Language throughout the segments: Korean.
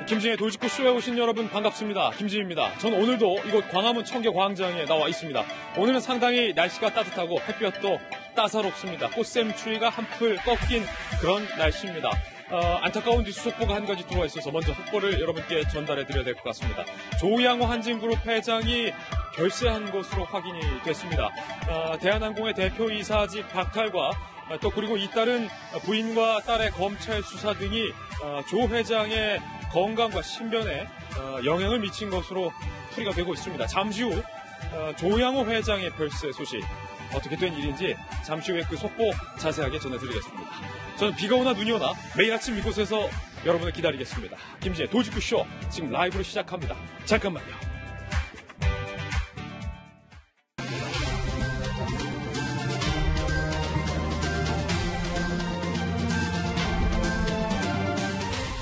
김진의 돌직구 쇼에 오신 여러분 반갑습니다. 김진입니다. 전 오늘도 이곳 광화문 청계광장에 나와 있습니다. 오늘은 상당히 날씨가 따뜻하고 햇볕도 따사롭습니다. 꽃샘추위가 한풀 꺾인 그런 날씨입니다. 안타까운 뉴스 속보가 한 가지 들어와 있어서 먼저 속보를 여러분께 전달해 드려야 될 것 같습니다. 조양호 한진그룹 회장이 별세한 것으로 확인이 됐습니다. 대한항공의 대표이사직 박탈과 또 그리고 잇따른 부인과 딸의 검찰 수사 등이 조 회장의 건강과 신변에 영향을 미친 것으로 풀이가 되고 있습니다. 잠시 후 조양호 회장의 별세 소식 어떻게 된 일인지 잠시 후에 그 속보 자세하게 전해드리겠습니다. 저는 비가 오나 눈이 오나 매일 아침 이곳에서 여러분을 기다리겠습니다. 김진의 돌직구쇼 지금 라이브로 시작합니다. 잠깐만요.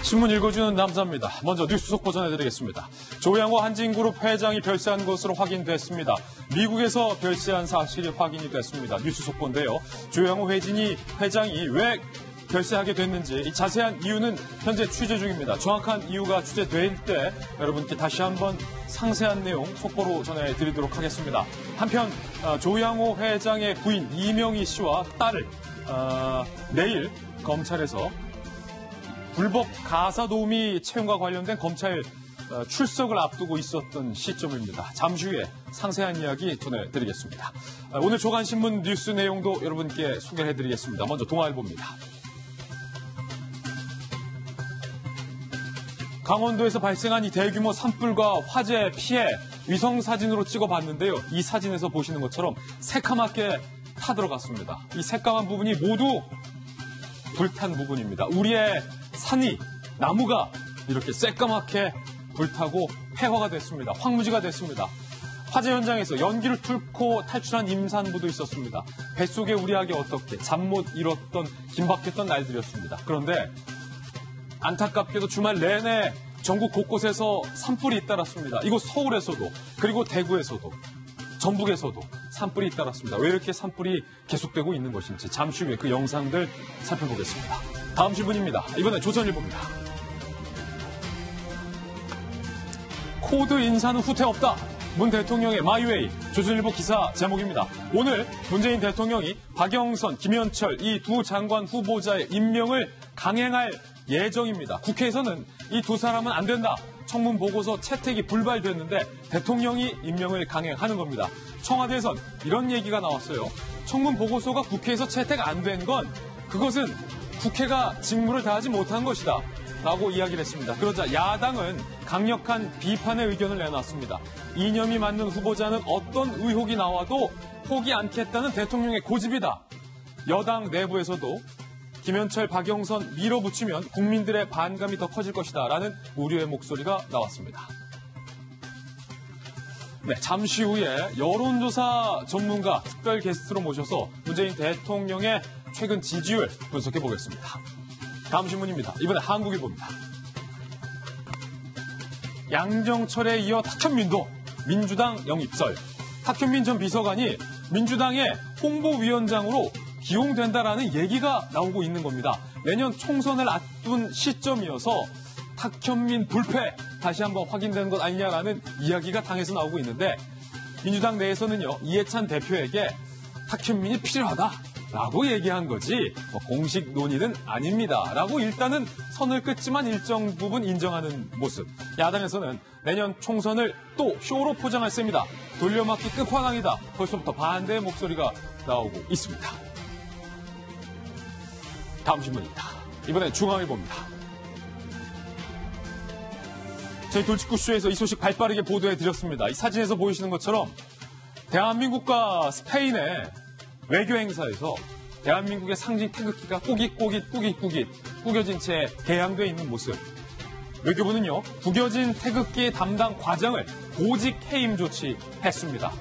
신문 읽어주는 남자입니다. 먼저 뉴스 속보 전해드리겠습니다. 조양호 한진그룹 회장이 별세한 것으로 확인됐습니다. 미국에서 별세한 사실이 확인이 됐습니다. 뉴스 속보인데요. 조양호 회장이 왜 별세하게 됐는지 이 자세한 이유는 현재 취재 중입니다. 정확한 이유가 취재될 때 여러분께 다시 한번 상세한 내용 속보로 전해드리도록 하겠습니다. 한편 조양호 회장의 부인 이명희 씨와 딸을 내일 검찰에서 불법 가사도우미 채용과 관련된 검찰 출석을 앞두고 있었던 시점입니다. 잠시 후에 상세한 이야기 전해드리겠습니다. 오늘 조간신문 뉴스 내용도 여러분께 소개해드리겠습니다. 먼저 동아일보입니다. 강원도에서 발생한 이 대규모 산불과 화재 피해 위성사진으로 찍어봤는데요. 이 사진에서 보시는 것처럼 새카맣게 타들어갔습니다. 이 새까만 부분이 모두 불탄 부분입니다. 우리의 산이, 나무가 이렇게 새까맣게 불타고 폐허가 됐습니다. 황무지가 됐습니다. 화재 현장에서 연기를 뚫고 탈출한 임산부도 있었습니다. 뱃속에 우리 아기 어떻게 잠 못 이뤘던 긴박했던 날들이었습니다. 그런데 안타깝게도 주말 내내 전국 곳곳에서 산불이 잇따랐습니다. 이곳 서울에서도 그리고 대구에서도 전북에서도 산불이 잇따랐습니다. 왜 이렇게 산불이 계속되고 있는 것인지 잠시 후에 그 영상들 살펴보겠습니다. 다음 신문입니다. 이번엔 조선일보입니다. 코드 인사는 후퇴 없다. 문 대통령의 마이웨이. 조선일보 기사 제목입니다. 오늘 문재인 대통령이 박영선, 김현철 이 두 장관 후보자의 임명을 강행할 예정입니다. 국회에서는 이 두 사람은 안 된다. 청문 보고서 채택이 불발됐는데 대통령이 임명을 강행하는 겁니다. 청와대에선 이런 얘기가 나왔어요. 청문 보고서가 국회에서 채택 안 된 건 그것은 국회가 직무를 다하지 못한 것이다 라고 이야기를 했습니다. 그러자 야당은 강력한 비판의 의견을 내놨습니다. 이념이 맞는 후보자는 어떤 의혹이 나와도 포기 않겠다는 대통령의 고집이다. 여당 내부에서도 김현철, 박영선 밀어붙이면 국민들의 반감이 더 커질 것이다 라는 우려의 목소리가 나왔습니다. 네, 잠시 후에 여론조사 전문가 특별 게스트로 모셔서 문재인 대통령의 최근 지지율 분석해 보겠습니다. 다음 신문입니다. 이번에 한국일보입니다. 양정철에 이어 탁현민도 민주당 영입설. 탁현민 전 비서관이 민주당의 홍보위원장으로 기용된다라는 얘기가 나오고 있는 겁니다. 내년 총선을 앞둔 시점이어서 탁현민 불패 다시 한번 확인되는 것 아니냐라는 이야기가 당에서 나오고 있는데 민주당 내에서는요. 이해찬 대표에게 탁현민이 필요하다라고 얘기한 거지 공식 논의는 아닙니다라고 일단은 선을 긋지만 일정 부분 인정하는 모습. 야당에서는 내년 총선을 또 쇼로 포장할 셈이다. 돌려막기 끝판왕이다. 벌써부터 반대의 목소리가 나오고 있습니다. 다음 신문입니다. 이번엔 중앙일보입니다. 저희 돌직구쇼에서 이 소식 발빠르게 보도해드렸습니다. 이 사진에서 보이시는 것처럼 대한민국과 스페인의 외교 행사에서 대한민국의 상징 태극기가 꾸깃 구겨진 채 개양되어 있는 모습. 외교부는요, 구겨진 태극기 담당 과장을 보직 해임 조치했습니다.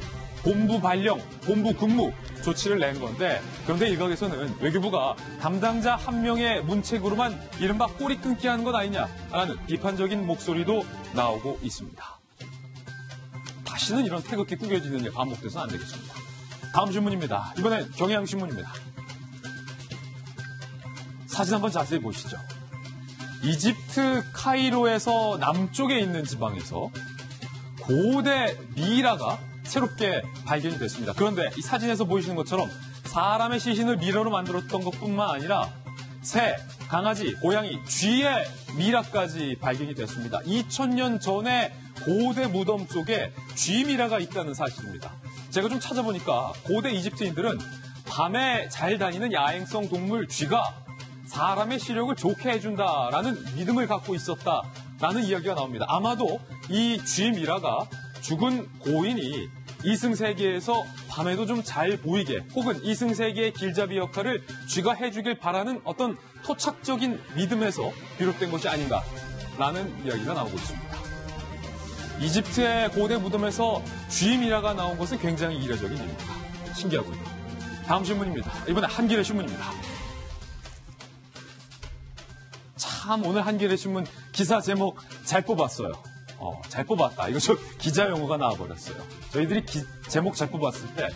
본부 발령, 본부 근무 조치를 낸 건데 그런데 일각에서는 외교부가 담당자 한 명의 문책으로만 이른바 꼬리 끊기 하는 것 아니냐라는 비판적인 목소리도 나오고 있습니다. 다시는 이런 태극기 꾸겨지는 일 반복돼서는 안 되겠습니다. 다음 신문입니다. 이번엔 경향신문입니다. 사진 한번 자세히 보시죠. 이집트 카이로에서 남쪽에 있는 지방에서 고대 미이라가 새롭게 발견이 됐습니다. 그런데 이 사진에서 보이시는 것처럼 사람의 시신을 미라로 만들었던 것뿐만 아니라 새, 강아지, 고양이, 쥐의 미라까지 발견이 됐습니다. 2000년 전에 고대 무덤 속에 쥐 미라가 있다는 사실입니다. 제가 좀 찾아보니까 고대 이집트인들은 밤에 잘 다니는 야행성 동물 쥐가 사람의 시력을 좋게 해준다라는 믿음을 갖고 있었다라는 이야기가 나옵니다. 아마도 이 쥐 미라가 죽은 고인이 이승세계에서 밤에도 좀 잘 보이게 혹은 이승세계의 길잡이 역할을 쥐가 해주길 바라는 어떤 토착적인 믿음에서 비롯된 것이 아닌가라는 이야기가 나오고 있습니다. 이집트의 고대 무덤에서 쥐 미라가 나온 것은 굉장히 이례적인 일입니다. 신기하군요. 다음 신문입니다. 이번에 한겨레 신문입니다. 참 오늘 한겨레 신문 기사 제목 잘 뽑았어요. 잘 뽑았다. 이거 저 기자 용어가 나와버렸어요. 저희들이 제목 잘 뽑았을 때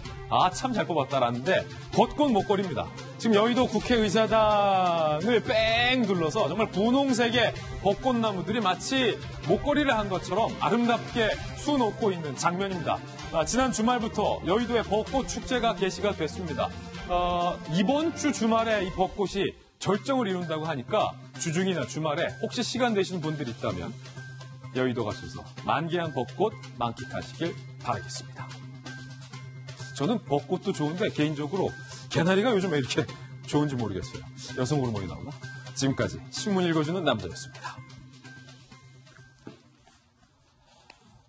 참 잘 뽑았다라는데 벚꽃 목걸이입니다. 지금 여의도 국회의사당을 뺑 둘러서 정말 분홍색의 벚꽃나무들이 마치 목걸이를 한 것처럼 아름답게 수놓고 있는 장면입니다. 지난 주말부터 여의도의 벚꽃 축제가 개시가 됐습니다. 이번 주 주말에 이 벚꽃이 절정을 이룬다고 하니까 주중이나 주말에 혹시 시간 되시는 분들이 있다면 여의도 가셔서 만개한 벚꽃 만끽하시길 바라겠습니다. 저는 벚꽃도 좋은데 개인적으로 개나리가 요즘 왜 이렇게 좋은지 모르겠어요. 여성 호르몬이 나오나? 지금까지 신문 읽어주는 남자였습니다.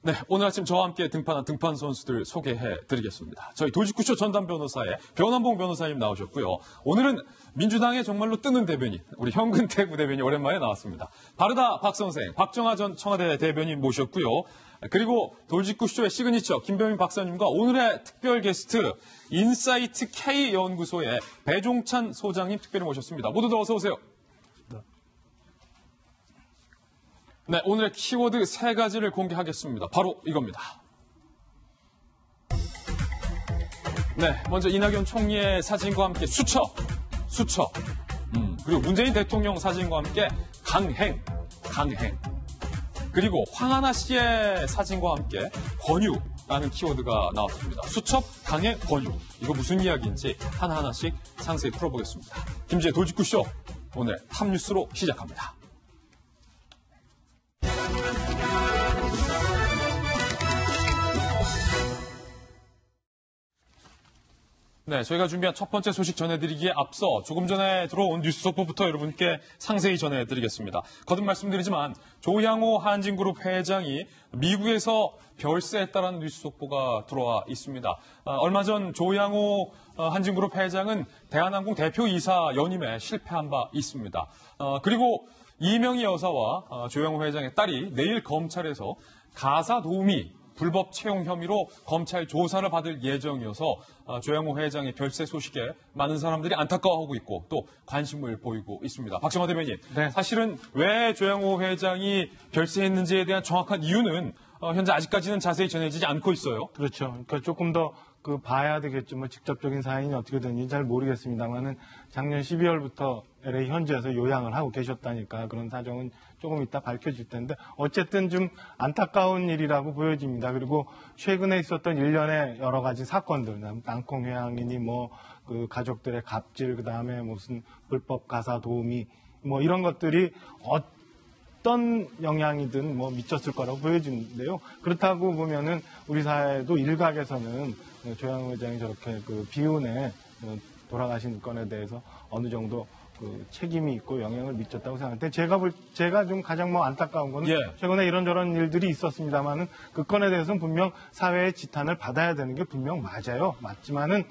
네, 오늘 아침 저와 함께 등판한 등판 선수들 소개해드리겠습니다. 저희 돌직구쇼 전담 변호사의 변원봉 변호사님 나오셨고요. 오늘은 민주당의 정말로 뜨는 대변인, 우리 현근태 부대변인이 오랜만에 나왔습니다. 바르다 박 선생, 박정하 전 청와대 대변인 모셨고요. 그리고 돌직구쇼의 시그니처 김병민 박사님과 오늘의 특별 게스트 인사이트 K연구소의 배종찬 소장님 특별히 모셨습니다. 모두 어서 오세요. 네, 오늘의 키워드 3가지를 공개하겠습니다. 바로 이겁니다. 네, 먼저 이낙연 총리의 사진과 함께 수처. 그리고 문재인 대통령 사진과 함께 강행. 그리고 황하나 씨의 사진과 함께 권유라는 키워드가 나왔습니다. 수첩, 강행, 권유. 이거 무슨 이야기인지 하나하나씩 상세히 풀어보겠습니다. 김지혜 돌직구쇼, 오늘 탑뉴스로 시작합니다. 네, 저희가 준비한 첫 번째 소식 전해드리기에 앞서 조금 전에 들어온 뉴스 속보부터 여러분께 상세히 전해드리겠습니다. 거듭 말씀드리지만 조양호 한진그룹 회장이 미국에서 별세했다라는 뉴스 속보가 들어와 있습니다. 얼마 전 조양호 한진그룹 회장은 대한항공 대표이사 연임에 실패한 바 있습니다. 그리고 이명희 여사와 조양호 회장의 딸이 내일 검찰에서 가사 도우미 불법 채용 혐의로 검찰 조사를 받을 예정이어서 조양호 회장의 별세 소식에 많은 사람들이 안타까워하고 있고 또 관심을 보이고 있습니다. 박정하 대변인, 네. 사실은 왜 조양호 회장이 별세했는지에 대한 정확한 이유는 현재 아직까지는 자세히 전해지지 않고 있어요. 그렇죠. 그러니까 조금 더 봐야 되겠죠. 뭐 직접적인 사연이 어떻게 되는지 잘 모르겠습니다만은 작년 12월부터 LA 현지에서 요양을 하고 계셨다니까 그런 사정은 조금 이따 밝혀질 텐데 어쨌든 좀 안타까운 일이라고 보여집니다. 그리고 최근에 있었던 일련의 여러 가지 사건들, 땅콩 회항이니 그 가족들의 갑질, 그다음에 무슨 불법 가사 도우미 이런 것들이 어떤 영향이든 미쳤을 거라고 보여지는데요. 그렇다고 보면은 우리 사회도 일각에서는 조양호 회장이 저렇게 비운에 돌아가신 건에 대해서 어느 정도 책임이 있고 영향을 미쳤다고 생각하는데 제가 좀 가장 안타까운 거는 최근에 이런저런 일들이 있었습니다만은 그 건에 대해서는 분명 사회의 지탄을 받아야 되는 게 분명 맞아요. 맞지만은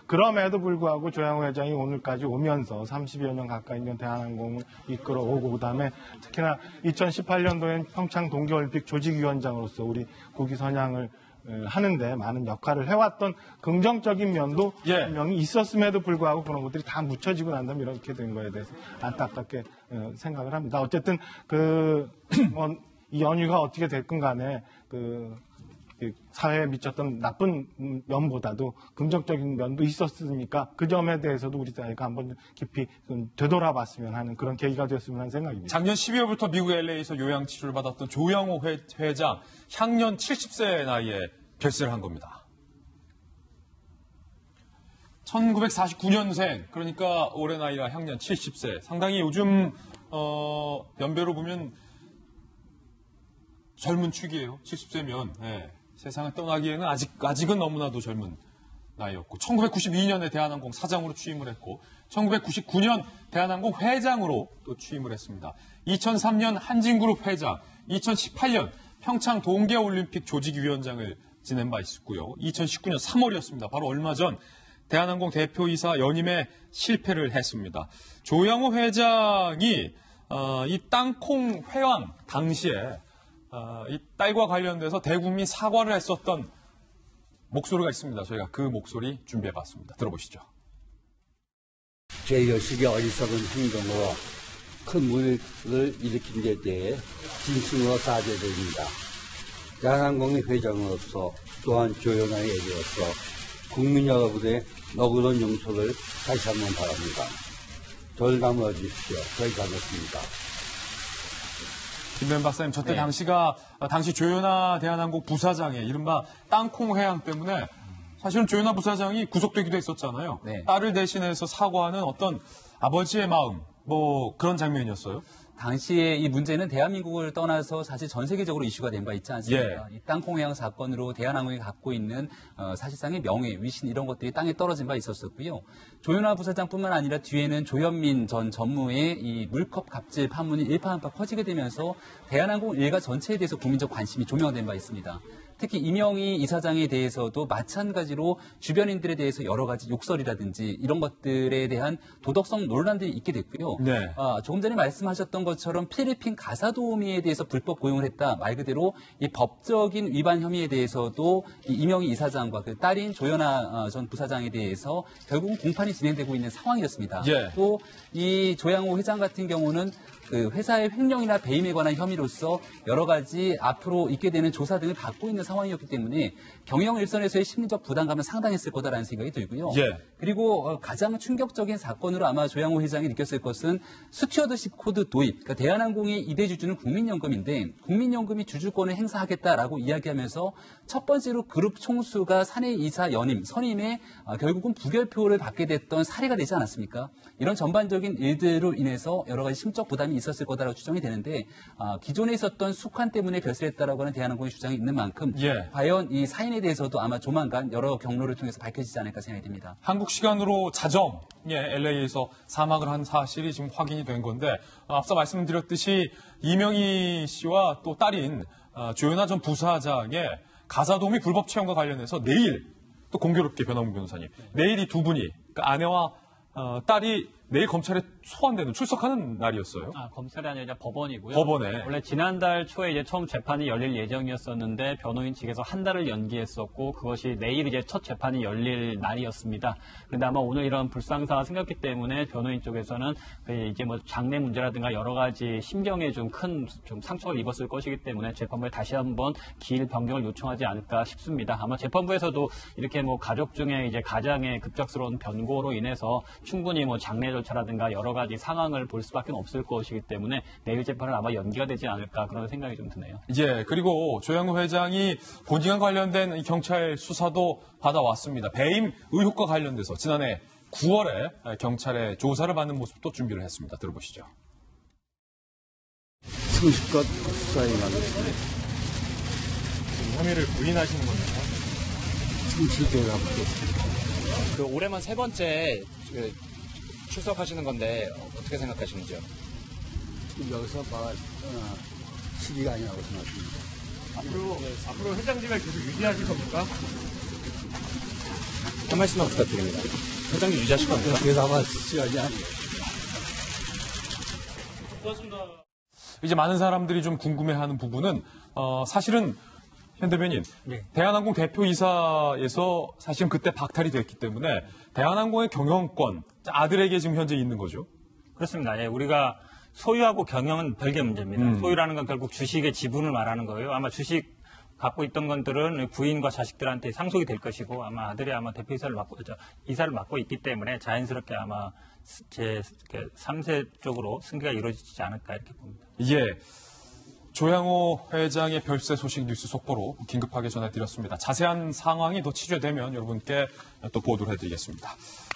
그럼에도 불구하고 조양호 회장이 오늘까지 오면서 30여 년 가까이 대한항공을 이끌어오고 그다음에 특히나 2018년도엔 평창 동계올림픽 조직위원장으로서 우리 국위 선양을 하는데 많은 역할을 해왔던 긍정적인 면도 분명히 있었음에도 불구하고 그런 것들이 다 묻혀지고 난 다음에 이렇게 된 거에 대해서 안타깝게 생각을 합니다. 어쨌든 이 연휴가 어떻게 됐건 간에 사회에 미쳤던 나쁜 면보다도 긍정적인 면도 있었으니까 그 점에 대해서도 우리 사회가 한번 깊이 좀 되돌아봤으면 하는 그런 계기가 되었으면 하는 생각입니다. 작년 12월부터 미국 LA에서 요양치료를 받았던 조양호 회장, 향년 70세 나이에 별세를 한 겁니다. 1949년생, 그러니까 올해 나이가 향년 70세. 상당히 요즘 연배로 보면 젊은 축이에요. 70세면 세상을 떠나기에는 아직은 너무나도 젊은 나이였고 1992년에 대한항공 사장으로 취임을 했고 1999년 대한항공 회장으로 또 취임을 했습니다. 2003년 한진그룹 회장, 2018년 평창 동계올림픽 조직위원장을 지낸 바 있었고요. 2019년 3월이었습니다. 바로 얼마 전 대한항공 대표이사 연임에 실패를 했습니다. 조양호 회장이 이 땅콩 회항 당시에 이 딸과 관련돼서 대국민 사과를 했었던 목소리가 있습니다. 저희가 그 목소리 준비해봤습니다. 들어보시죠. 제 여식의 어리석은 행동으로 큰 문제를 일으킨 데 대해 진심으로 사죄드립니다. 대한항공의 회장으로서 또한 조연아의 애리로서 국민 여러분의 너그러운 용서를 다시 한번 바랍니다. 저를 담아 주십시오. 저희 반갑습니다. 김면 박사님, 저때 당시 조연아 대한항공 부사장의 이른바 땅콩 회항 때문에 사실은 조연아 부사장이 구속되기도 했었잖아요. 네. 딸을 대신해서 사과하는 어떤 아버지의 마음, 뭐 그런 장면이었어요. 당시에 이 문제는 대한민국을 떠나서 사실 전 세계적으로 이슈가 된 바 있지 않습니까? 예. 이 땅콩 회항 사건으로 대한항공이 갖고 있는 사실상의 명예, 위신 이런 것들이 땅에 떨어진 바 있었었고요. 조현아 부사장뿐만 아니라 뒤에는 조현민 전 전무의 이 물컵 갑질 파문이 일파만파 커지게 되면서 대한항공 일가 전체에 대해서 국민적 관심이 조명된 바 있습니다. 특히 이명희 이사장에 대해서도 마찬가지로 주변인들에 대해서 여러 가지 욕설이라든지 이런 것들에 대한 도덕성 논란들이 있게 됐고요. 네. 조금 전에 말씀하셨던 것처럼 필리핀 가사도우미에 대해서 불법 고용을 했다. 말 그대로 이 법적인 위반 혐의에 대해서도 이 이명희 이사장과 그 딸인 조연아 전 부사장에 대해서 결국은 공판이 진행되고 있는 상황이었습니다. 예. 또 이 조양호 회장 같은 경우는 그 회사의 횡령이나 배임에 관한 혐의로서 여러 가지 앞으로 있게 되는 조사 등을 받고 있는 상황이었기 때문에 경영 일선에서의 심리적 부담감은 상당했을 거다라는 생각이 들고요. 예. 그리고 가장 충격적인 사건으로 아마 조양호 회장이 느꼈을 것은 스튜어드십 코드 도입. 그러니까 대한항공의 이대 주주는 국민연금인데 국민연금이 주주권을 행사하겠다라고 이야기하면서 첫 번째로 그룹 총수가 사내이사 연임, 선임에 결국은 부결표를 받게 됐던 사례가 되지 않았습니까? 이런 전반적인 일들로 인해서 여러 가지 심적 부담이 있었을 거다라고 추정이 되는데 기존에 있었던 숙환 때문에 별세했다라고 하는 대한항공의 주장이 있는 만큼 예. 과연 이 사인에 대해서도 아마 조만간 여러 경로를 통해서 밝혀지지 않을까 생각이 듭니다. 한국 시간으로 자정에 LA에서 사망을 한 사실이 지금 확인이 된 건데 앞서 말씀드렸듯이 이명희 씨와 또 딸인 조연아 전 부사장의 가사도우미 불법 채용과 관련해서 내일 또 공교롭게 변호문 변호사님 내일 이 두 분이 그러니까 아내와 딸이 내일 검찰에 소환되는 출석하는 날이었어요. 검찰이 아니라 법원이고요. 법원에. 원래 지난달 초에 이제 처음 재판이 열릴 예정이었었는데 변호인 측에서 한 달을 연기했었고 그것이 내일 이제 첫 재판이 열릴 날이었습니다. 그런데 아마 오늘 이런 불상사가 생겼기 때문에 변호인 쪽에서는 이제 뭐 장래 문제라든가 여러 가지 심경에 좀 큰 상처를 입었을 것이기 때문에 재판부에 다시 한번 기일 변경을 요청하지 않을까 싶습니다. 아마 재판부에서도 이렇게 뭐 가족 중에 이제 가장의 급작스러운 변고로 인해서 충분히 뭐 장례 절차라든가 여러 가지 상황을 볼 수밖에 없을 것이기 때문에 내일 재판은 아마 연기가 되지 않을까 그런 생각이 좀 드네요. 예, 그리고 조양호 회장이 본인과 관련된 이 경찰 수사도 받아왔습니다. 배임 의혹과 관련돼서 지난해 9월에 경찰의 조사를 받는 모습도 준비를 했습니다. 들어보시죠. 성실껏 수사해가겠습니다. 혐의를 부인하시는 겁니까? 성실하게 하겠습니다. 그 올해만 세 번째 출석하시는 건데 어떻게 생각하시는지요? 여기서 시기가 아니라고 생각합니다. 앞으로 회장직을 계속 유지하실 겁니까? 한 말씀만 부탁드립니다. 회장님 유지하실 겁니까? 그래서 아마 시간이 아니에요. 이제 많은 사람들이 좀 궁금해하는 부분은 사실은 현 대변인, 대한항공 대표이사에서 사실은 그때 박탈이 됐기 때문에 대한항공의 경영권 아들에게 지금 현재 있는 거죠. 그렇습니다. 예, 우리가 소유하고 경영은 별개 문제입니다. 소유라는 건 결국 주식의 지분을 말하는 거예요. 아마 주식 갖고 있던 것들은 부인과 자식들한테 상속이 될 것이고 아마 아들이 아마 이사를 맡고 있기 때문에 자연스럽게 아마 제 3세 쪽으로 승계가 이루어지지 않을까 이렇게 봅니다. 예. 조양호 회장의 별세 소식 뉴스 속보로 긴급하게 전해드렸습니다. 자세한 상황이 더 취재되면 여러분께 또 보도를 해드리겠습니다.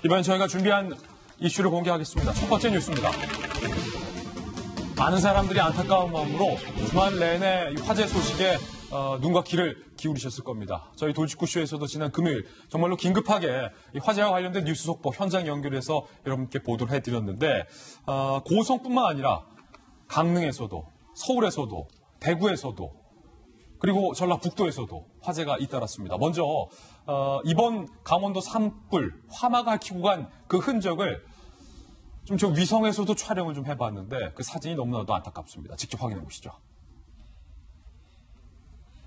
이번엔 저희가 준비한 이슈를 공개하겠습니다. 첫 번째 뉴스입니다. 많은 사람들이 안타까운 마음으로 주말 내내 화재 소식에 눈과 귀를 기울이셨을 겁니다. 저희 돌직구쇼에서도 지난 금요일 정말로 긴급하게 이 화재와 관련된 뉴스 속보 현장 연결해서 여러분께 보도를 해드렸는데 고성뿐만 아니라 강릉에서도 서울에서도 대구에서도 그리고 전라북도에서도 화재가 잇따랐습니다. 먼저 이번 강원도 산불 화마가 키고 간 그 흔적을 좀 저 위성에서도 촬영을 좀 해봤는데 그 사진이 너무나도 안타깝습니다. 직접 확인해 보시죠.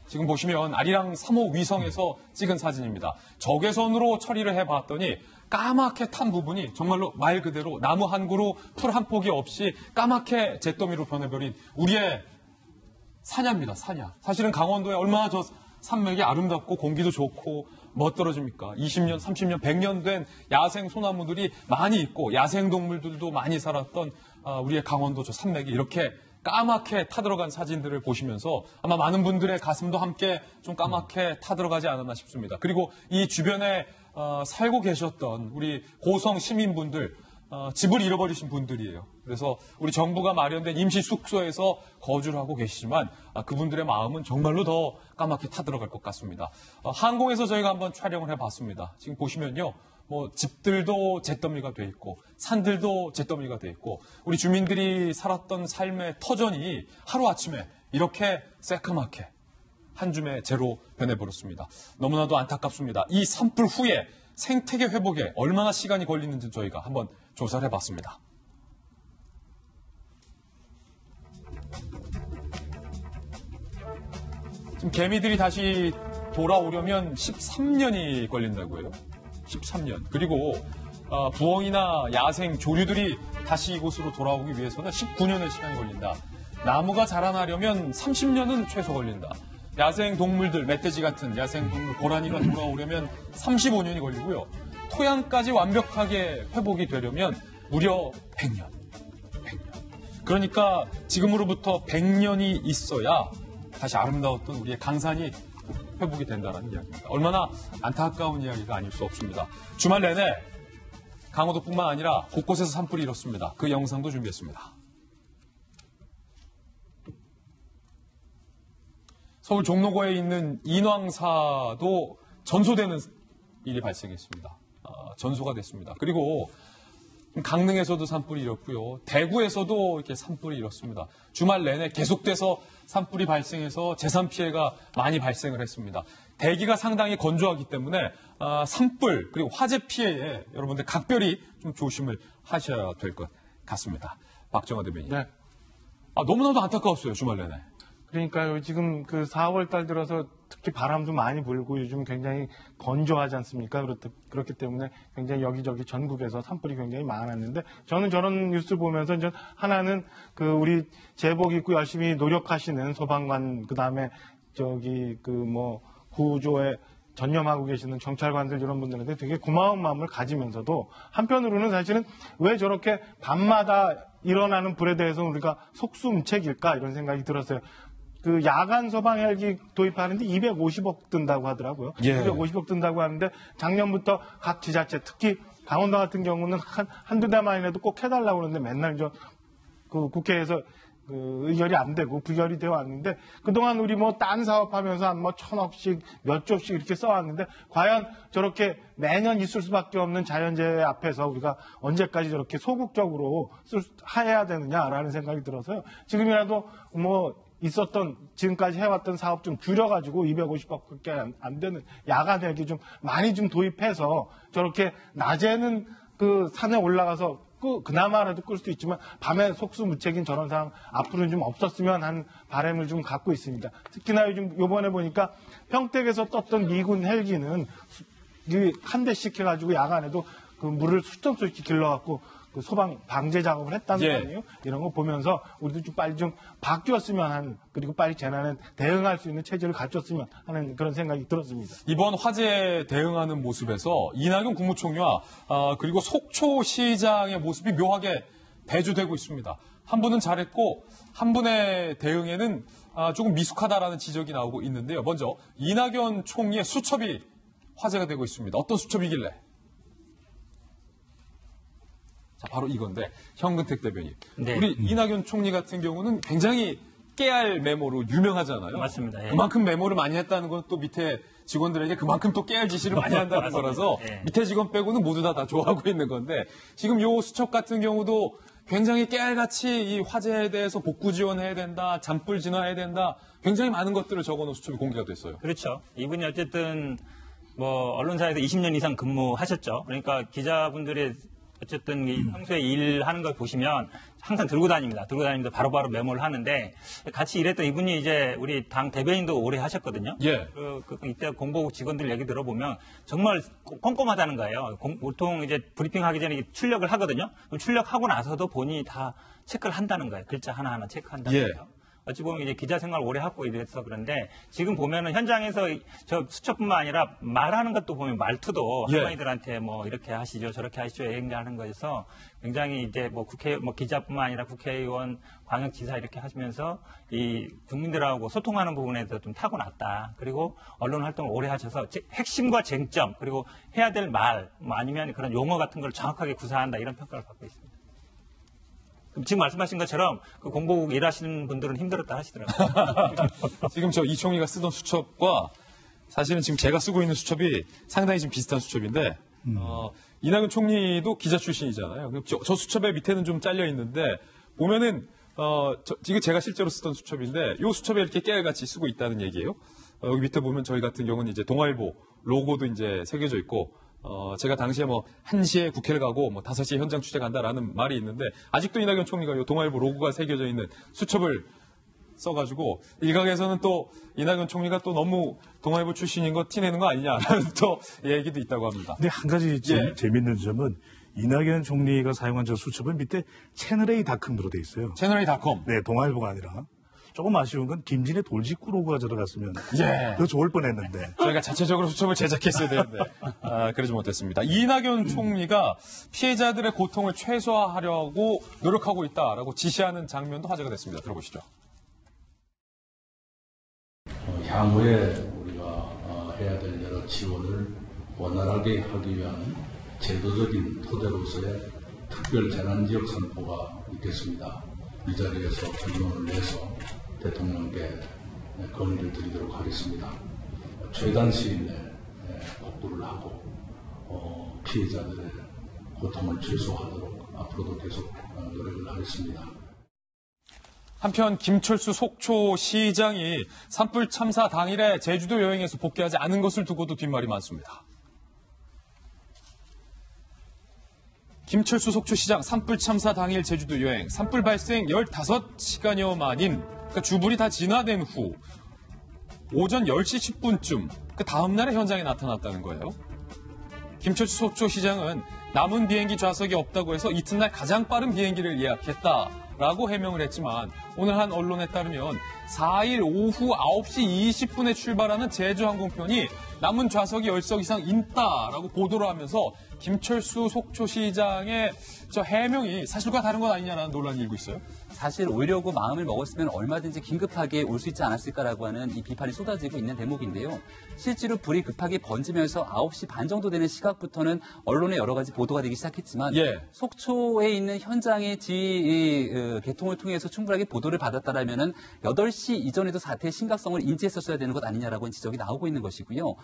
지금 보시면 아리랑 3호 위성에서 찍은 사진입니다. 적외선으로 처리를 해봤더니 까맣게 탄 부분이 정말로 말 그대로 나무 한 그루, 풀 한 포기 없이 까맣게 잿더미로 변해버린 우리의 사냐입니다. 사냐. 사실은 강원도에 얼마나 저 산맥이 아름답고 공기도 좋고 멋들어집니까? 20년, 30년, 100년 된 야생 소나무들이 많이 있고 야생 동물들도 많이 살았던 우리의 강원도 저 산맥이 이렇게 까맣게 타들어간 사진들을 보시면서 아마 많은 분들의 가슴도 함께 좀 까맣게 타들어가지 않았나 싶습니다. 그리고 이 주변에 살고 계셨던 우리 고성 시민분들 집을 잃어버리신 분들이에요. 그래서 우리 정부가 마련된 임시 숙소에서 거주를 하고 계시지만 그분들의 마음은 정말로 더 까맣게 타들어갈 것 같습니다. 항공에서 저희가 한번 촬영을 해봤습니다. 지금 보시면요. 뭐 집들도 잿더미가 돼 있고 산들도 잿더미가 돼 있고 우리 주민들이 살았던 삶의 터전이 하루아침에 이렇게 새까맣게 한 줌의 재로 변해버렸습니다. 너무나도 안타깝습니다. 이 산불 후에 생태계 회복에 얼마나 시간이 걸리는지 저희가 한번 조사를 해봤습니다. 지금 개미들이 다시 돌아오려면 13년이 걸린다고 해요. 13년. 그리고 부엉이나 야생 조류들이 다시 이곳으로 돌아오기 위해서는 19년의 시간이 걸린다. 나무가 자라나려면 30년은 최소 걸린다. 야생 동물들, 멧돼지 같은 야생 동물, 고라니가 돌아오려면 35년이 걸리고요. 토양까지 완벽하게 회복이 되려면 무려 100년. 그러니까 지금으로부터 100년이 있어야 다시 아름다웠던 우리의 강산이 회복이 된다는 이야기입니다. 얼마나 안타까운 이야기가 아닐 수 없습니다. 주말 내내 강원도뿐만 아니라 곳곳에서 산불이 일었습니다. 그 영상도 준비했습니다. 서울 종로구에 있는 인왕사도 전소되는 일이 발생했습니다. 전소가 됐습니다. 그리고 강릉에서도 산불이 일었고요. 대구에서도 이렇게 산불이 일었습니다. 주말 내내 계속돼서 산불이 발생해서 재산 피해가 많이 발생을 했습니다. 대기가 상당히 건조하기 때문에 산불 그리고 화재 피해에 여러분들 각별히 좀 조심을 하셔야 될 것 같습니다. 박정화 대변인. 네. 너무나도 안타까웠어요. 주말 내내. 그러니까요. 지금 그 4월 달 들어서 특히 바람도 많이 불고 요즘 굉장히 건조하지 않습니까? 그렇기 때문에 굉장히 여기저기 전국에서 산불이 굉장히 많았는데 저는 저런 뉴스 보면서 이제 하나는 그 우리 제복 입고 열심히 노력하시는 소방관 그다음에 구조에 전념하고 계시는 경찰관들 이런 분들한테 되게 고마운 마음을 가지면서도 한편으로는 사실은 왜 저렇게 밤마다 일어나는 불에 대해서 우리가 속수무책일까 이런 생각이 들었어요. 그 야간 소방 헬기 도입하는데 250억 든다고 하더라고요. 예. 250억 든다고 하는데 작년부터 각 지자체 특히 강원도 같은 경우는 한두 대만이라도 꼭 해달라고 그러는데 맨날 그 국회에서 그 의결이 안 되고 부결이 되어 왔는데 그동안 우리 딴 사업하면서 한 1,000억씩 몇 조씩 이렇게 써왔는데 과연 저렇게 매년 있을 수밖에 없는 자연재해 앞에서 우리가 언제까지 저렇게 소극적으로 해야 되느냐라는 생각이 들어서요. 지금이라도 지금까지 해왔던 사업 좀 줄여가지고 250억밖에 안 되는 야간 헬기 좀 많이 좀 도입해서 저렇게 낮에는 그 산에 올라가서 그나마라도 끌 수도 있지만 밤에 속수무책인 저런 상황 앞으로는 좀 없었으면 하는 바람을 좀 갖고 있습니다. 특히나 요번에 보니까 평택에서 떴던 미군 헬기는 한 대씩 해가지고 야간에도 그 물을 수천수씩 길러갖고 그 소방 방제 작업을 했다는 예. 거 아니에요? 이런 거 보면서 우리도 좀 빨리 좀 바뀌었으면 하는, 그리고 빨리 재난에 대응할 수 있는 체제를 갖췄으면 하는 그런 생각이 들었습니다. 이번 화재에 대응하는 모습에서 이낙연 국무총리와 그리고 속초시장의 모습이 묘하게 대조되고 있습니다. 한 분은 잘했고 한 분의 대응에는 조금 미숙하다라는 지적이 나오고 있는데요. 먼저 이낙연 총리의 수첩이 화제가 되고 있습니다. 어떤 수첩이길래? 자, 바로 이건데 현근택 대변인. 네. 우리 이낙연 총리 같은 경우는 굉장히 깨알 메모로 유명하잖아요. 맞습니다. 예. 그만큼 메모를 많이 했다는 건 또 밑에 직원들에게 그만큼 또 깨알 지시를 많이 한다는 거라서 예. 밑에 직원 빼고는 모두 다 좋아하고 있는 건데 지금 요 수첩 같은 경우도 굉장히 깨알같이 이 화재에 대해서 복구 지원해야 된다, 잔불 진화해야 된다, 굉장히 많은 것들을 적어놓은 수첩이 공개가 됐어요. 그렇죠. 이분이 어쨌든 뭐 언론사에서 20년 이상 근무하셨죠. 그러니까 기자분들의 어쨌든 이 평소에 일하는 걸 보시면 항상 들고 다닙니다. 들고 다니면서 바로바로 메모를 하는데 같이 일했던 이분이 이제 우리 당 대변인도 오래 하셨거든요. 예. 이때 공보국 직원들 얘기 들어보면 정말 꼼꼼하다는 거예요. 보통 이제 브리핑하기 전에 출력을 하거든요. 그럼 출력하고 나서도 본인이 다 체크를 한다는 거예요. 글자 하나하나 체크한다는 예. 거예요. 어찌 보면 이제 기자 생활 오래 하고 이래서 그런데 지금 보면은 현장에서 저 수첩뿐만 아니라 말하는 것도 보면 말투도 예. 할머니들한테 뭐 이렇게 하시죠, 저렇게 하시죠, 얘기하는 거에서 굉장히 이제 뭐 기자뿐만 아니라 국회의원, 광역지사 이렇게 하시면서 이 국민들하고 소통하는 부분에서 좀 타고났다. 그리고 언론 활동을 오래 하셔서 핵심과 쟁점 그리고 해야 될 말, 뭐 아니면 그런 용어 같은 걸 정확하게 구사한다 이런 평가를 받고 있습니다. 지금 말씀하신 것처럼 그 공보국 일하시는 분들은 힘들었다 하시더라고요. 지금 저 이 총리가 쓰던 수첩과 사실은 지금 제가 쓰고 있는 수첩이 상당히 지금 비슷한 수첩인데 이낙연 총리도 기자 출신이잖아요. 저 수첩의 밑에는 좀 잘려 있는데 보면은 이거 제가 실제로 쓰던 수첩인데 이 수첩에 이렇게 깨알같이 쓰고 있다는 얘기예요. 여기 밑에 보면 저희 같은 경우는 이제 동아일보 로고도 이제 새겨져 있고 제가 당시에 뭐 1시에 국회를 가고 뭐 5시에 현장 취재 간다라는 말이 있는데 아직도 이낙연 총리가 이 동아일보 로고가 새겨져 있는 수첩을 써가지고 일각에서는 또 이낙연 총리가 또 너무 동아일보 출신인 거 티내는 거 아니냐라는 또 얘기도 있다고 합니다. 근데 한 가지 재밌는 점은 이낙연 총리가 사용한 저 수첩은 밑에 채널A.com으로 돼 있어요. 채널A.com. 네, 동아일보가 아니라. 조금 아쉬운 건 김진의 돌직구 로고가 들어갔으면 예. 더 좋을 뻔했는데. 저희가 자체적으로 수첩을 제작했어야 되는데 그러지 못했습니다. 이낙연 총리가 피해자들의 고통을 최소화하려고 노력하고 있다라고 지시하는 장면도 화제가 됐습니다. 들어보시죠. 향후에 우리가 해야 될 여러 지원을 원활하게 하기 위한 제도적인 토대로서의 특별 재난지역 선포가 있겠습니다. 이 자리에서 결론을 내서 대통령께 건의를 드리도록 하겠습니다. 최단 시일 내에 복구를 하고 피해자들의 고통을 최소화하도록 앞으로도 계속 노력을 하겠습니다. 한편 김철수 속초시장이 산불 참사 당일에 제주도 여행에서 복귀하지 않은 것을 두고도 뒷말이 많습니다. 김철수 속초시장 산불 참사 당일 제주도 여행, 산불 발생 15시간여 만인 그러니까 주불이 다 진화된 후 오전 10시 10분쯤 그 다음날에 현장에 나타났다는 거예요. 김철수 속초시장은 남은 비행기 좌석이 없다고 해서 이튿날 가장 빠른 비행기를 예약했다라고 해명을 했지만 오늘 한 언론에 따르면 4일 오후 9시 20분에 출발하는 제주항공편이 남은 좌석이 10석 이상 있다라고 보도를 하면서 김철수 속초시장의 저 해명이 사실과 다른 건 아니냐라는 논란이 일고 있어요. 사실 오려고 마음을 먹었으면 얼마든지 긴급하게 올 수 있지 않았을까라고 하는 이 비판이 쏟아지고 있는 대목인데요. 실제로 불이 급하게 번지면서 9시 반 정도 되는 시각부터는 언론에 여러 가지 보도가 되기 시작했지만 속초에 있는 현장의 개통을 통해서 충분하게 보도를 받았다라면은 8시 이전에도 사태의 심각성을 인지했었어야 되는 것 아니냐라고 지적이 나오고 있는 것이고요.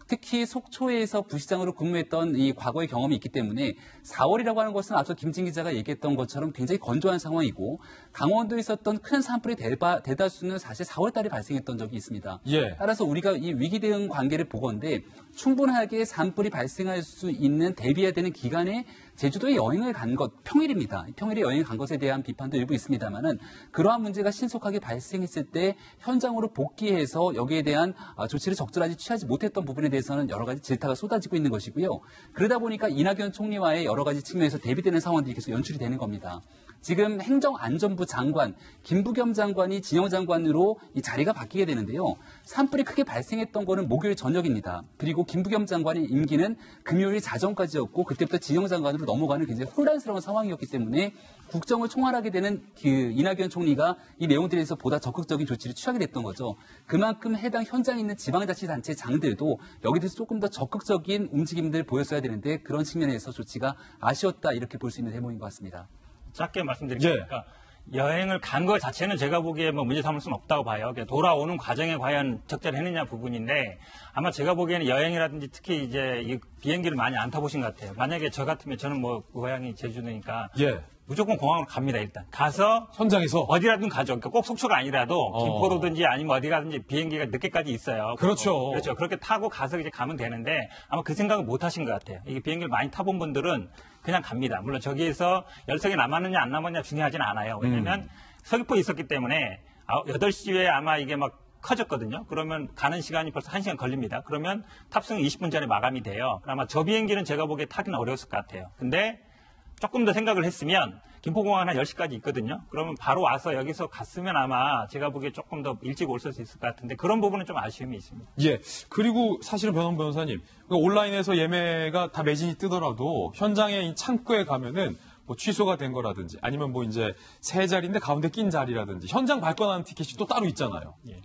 특히 속초에서 부시장으로 근무했던 이 과거의 경험이 있기 때문에 4월이라고 하는 것은 앞서 김진 기자가 얘기했던 것처럼 굉장히 건조한 상황이고 강원도에 있었던 큰 산불의 대다수는 사실 4월 달에 발생했던 적이 있습니다. 따라서 우리가 이 위기 대응 관계를 보건대 충분하게 산불이 발생할 수 있는 대비해야 되는 기간에 제주도에 여행을 간 것, 평일입니다. 평일에 여행 간 것에 대한 비판도 일부 있습니다만은 그러한 문제가 신속하게 발생했을 때 현장으로 복귀해서 여기에 대한 조치를 적절하게 취하지 못했던 부분에 대해서는 여러 가지 질타가 쏟아지고 있는 것이고요. 그러다 보니까 이낙연 총리와의 여러 가지 측면에서 대비되는 상황들이 계속 연출이 되는 겁니다. 지금 행정안전부 장관, 김부겸 장관이 진영 장관으로 이 자리가 바뀌게 되는데요. 산불이 크게 발생했던 거는 목요일 저녁입니다. 그리고 김부겸 장관의 임기는 금요일 자정까지였고 그때부터 진영 장관으로 넘어가는 굉장히 혼란스러운 상황이었기 때문에 국정을 총괄하게 되는 그 이낙연 총리가 이 내용들에 대해서 보다 적극적인 조치를 취하게 됐던 거죠. 그만큼 해당 현장에 있는 지방자치단체 장들도 여기에 대해서 조금 더 적극적인 움직임들을 보였어야 되는데 그런 측면에서 조치가 아쉬웠다 이렇게 볼 수 있는 대목인 것 같습니다. 짧게 말씀드리니까 여행을 간 것 자체는 제가 보기에 뭐 문제 삼을 수는 없다고 봐요. 돌아오는 과정에 과연 적절했느냐 부분인데 아마 제가 보기에는 여행이라든지 특히 이제 이 비행기를 많이 안 타보신 것 같아요. 만약에 저 같으면 저는 뭐 고향이 제주도니까 무조건 공항으로 갑니다. 일단 가서 현장에서 어디라든 가죠. 그러니까 꼭 속초가 아니라도 김포로든지 아니면 어디 가든지 비행기가 늦게까지 있어요. 그렇죠. 그렇죠. 그렇게 타고 가서 이제 가면 되는데 아마 그 생각을 못 하신 것 같아요. 이게 비행기를 많이 타본 분들은 그냥 갑니다. 물론 저기에서 열석이 남았느냐 안 남았느냐 중요하지는 않아요. 왜냐하면 서귀포에 있었기 때문에 8시에 아마 이게 막 커졌거든요. 그러면 가는 시간이 벌써 1시간 걸립니다. 그러면 탑승 20분 전에 마감이 돼요. 아마 저 비행기는 제가 보기에 타기는 어려웠을 것 같아요. 근데 조금 더 생각을 했으면 김포공항은 한 10시까지 있거든요. 그러면 바로 와서 여기서 갔으면 아마 제가 보기에 조금 더 일찍 올 수 있을 것 같은데 그런 부분은 좀 아쉬움이 있습니다. 예. 그리고 사실은 변호원 변호사님, 온라인에서 예매가 다 매진이 뜨더라도 현장에 이 창구에 가면은 뭐 취소가 된 거라든지 아니면 뭐 이제 세 자리인데 가운데 낀 자리라든지 현장 발권하는 티켓이 또 따로 있잖아요. 예.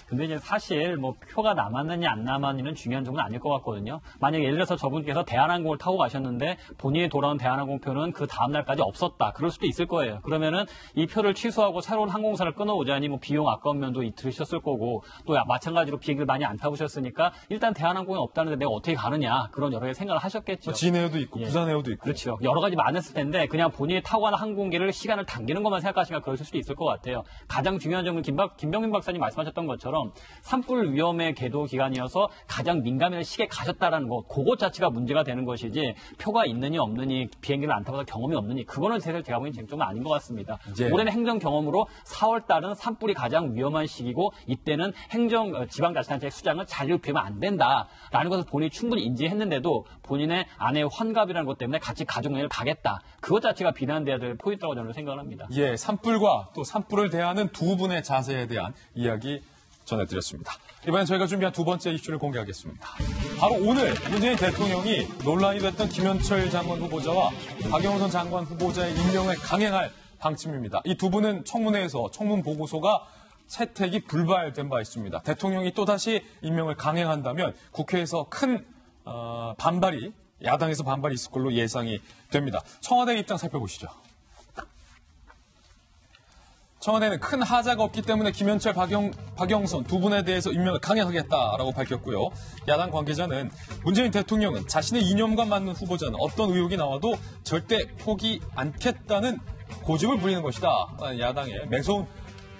근데 이제 사실 뭐 표가 남았느냐 안 남았느냐는 중요한 점은 아닐 것 같거든요. 만약에 예를 들어서 저분께서 대한항공을 타고 가셨는데 본인이 돌아온 대한항공 표는 그 다음 날까지 없었다. 그럴 수도 있을 거예요. 그러면은 이 표를 취소하고 새로운 항공사를 끊어오자니 뭐 비용 아까운 면도 들으셨을 거고 또 마찬가지로 비행기를 많이 안 타보셨으니까 일단 대한항공이 없다는데 내가 어떻게 가느냐 그런 여러 가지 생각을 하셨겠죠. 진에어도 있고 예. 부산에어도 있고. 그렇죠. 여러 가지 많았을 텐데 그냥 본인이 타고 가는 항공기를 시간을 당기는 것만 생각하시니까 그러실 수도 있을 것 같아요. 가장 중요한 점은 김병민 박사님 말씀하셨던 것처럼 산불 위험의 계도 기간이어서 가장 민감한 시기에 가셨다라는 것, 그것 자체가 문제가 되는 것이지 표가 있느니 없느니 비행기를 안 타봐서 경험이 없느니 그거는 제가 보기엔 쟁점은 아닌 것 같습니다. 예. 올해는 행정 경험으로 4월 달은 산불이 가장 위험한 시기고 이때는 지방자치단체 수장을 자리를 비우면 안 된다라는 것을 본인이 충분히 인지했는데도 본인의 아내의 환갑이라는 것 때문에 같이 가족여행을 가겠다. 그것 자체가 비난돼야 될 포인트라고 저는 생각을 합니다. 예, 산불과 또 산불을 대하는 두 분의 자세에 대한 이야기 전해드렸습니다. 이번엔 저희가 준비한 두 번째 이슈를 공개하겠습니다. 바로 오늘 문재인 대통령이 논란이 됐던 김현철 장관 후보자와 박영선 장관 후보자의 임명을 강행할 방침입니다. 이 두 분은 청문회에서 청문 보고서가 채택이 불발된 바 있습니다. 대통령이 또다시 임명을 강행한다면 국회에서 큰 반발이, 야당에서 반발이 있을 걸로 예상이 됩니다. 청와대 입장 살펴보시죠. 청와대는 큰 하자가 없기 때문에 김현철, 박영선 두 분에 대해서 임명을 강행하겠다라고 밝혔고요. 야당 관계자는 문재인 대통령은 자신의 이념과 맞는 후보자는 어떤 의혹이 나와도 절대 포기 않겠다는 고집을 부리는 것이다. 야당의 매서운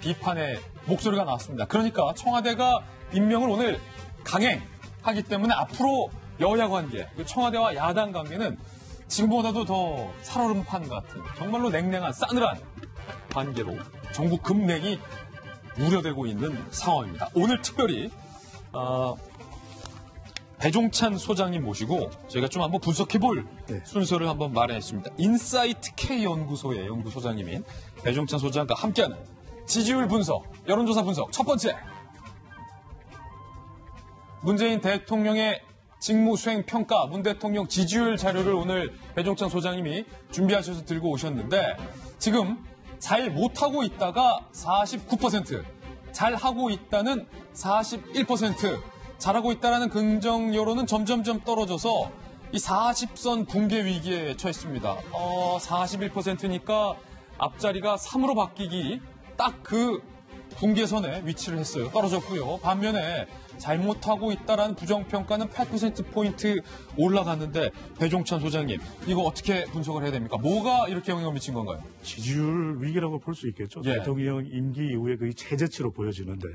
비판의 목소리가 나왔습니다. 그러니까 청와대가 임명을 오늘 강행하기 때문에 앞으로 여야 관계, 청와대와 야당 관계는 지금보다도 더 살얼음판 같은 정말로 냉랭한 싸늘한 관계로 전국 급냉이 우려되고 있는 상황입니다. 오늘 특별히 배종찬 소장님 모시고 저희가 좀 한번 분석해볼 순서를 한번 마련했습니다. 인사이트 K연구소의 연구소장님인 배종찬 소장과 함께하는 지지율 분석, 여론조사 분석 첫 번째, 문재인 대통령의 직무 수행 평가, 문 대통령 지지율 자료를 오늘 배종찬 소장님이 준비하셔서 들고 오셨는데 지금 잘 못하고 있다가 49%, 잘하고 있다는 41%, 잘하고 있다는 긍정 여론은 점점점 떨어져서 이 40선 붕괴 위기에 처했습니다. 41%니까 앞자리가 3으로 바뀌기 딱 그 붕괴선에 위치를 했어요. 떨어졌고요. 반면에 잘못하고 있다라는 부정평가는 8%포인트 올라갔는데 배종찬 소장님, 이거 어떻게 분석을 해야 됩니까? 뭐가 이렇게 영향을 미친 건가요? 지지율 위기라고 볼 수 있겠죠. 예. 대통령 임기 이후에 거의 최저치로 보여지는데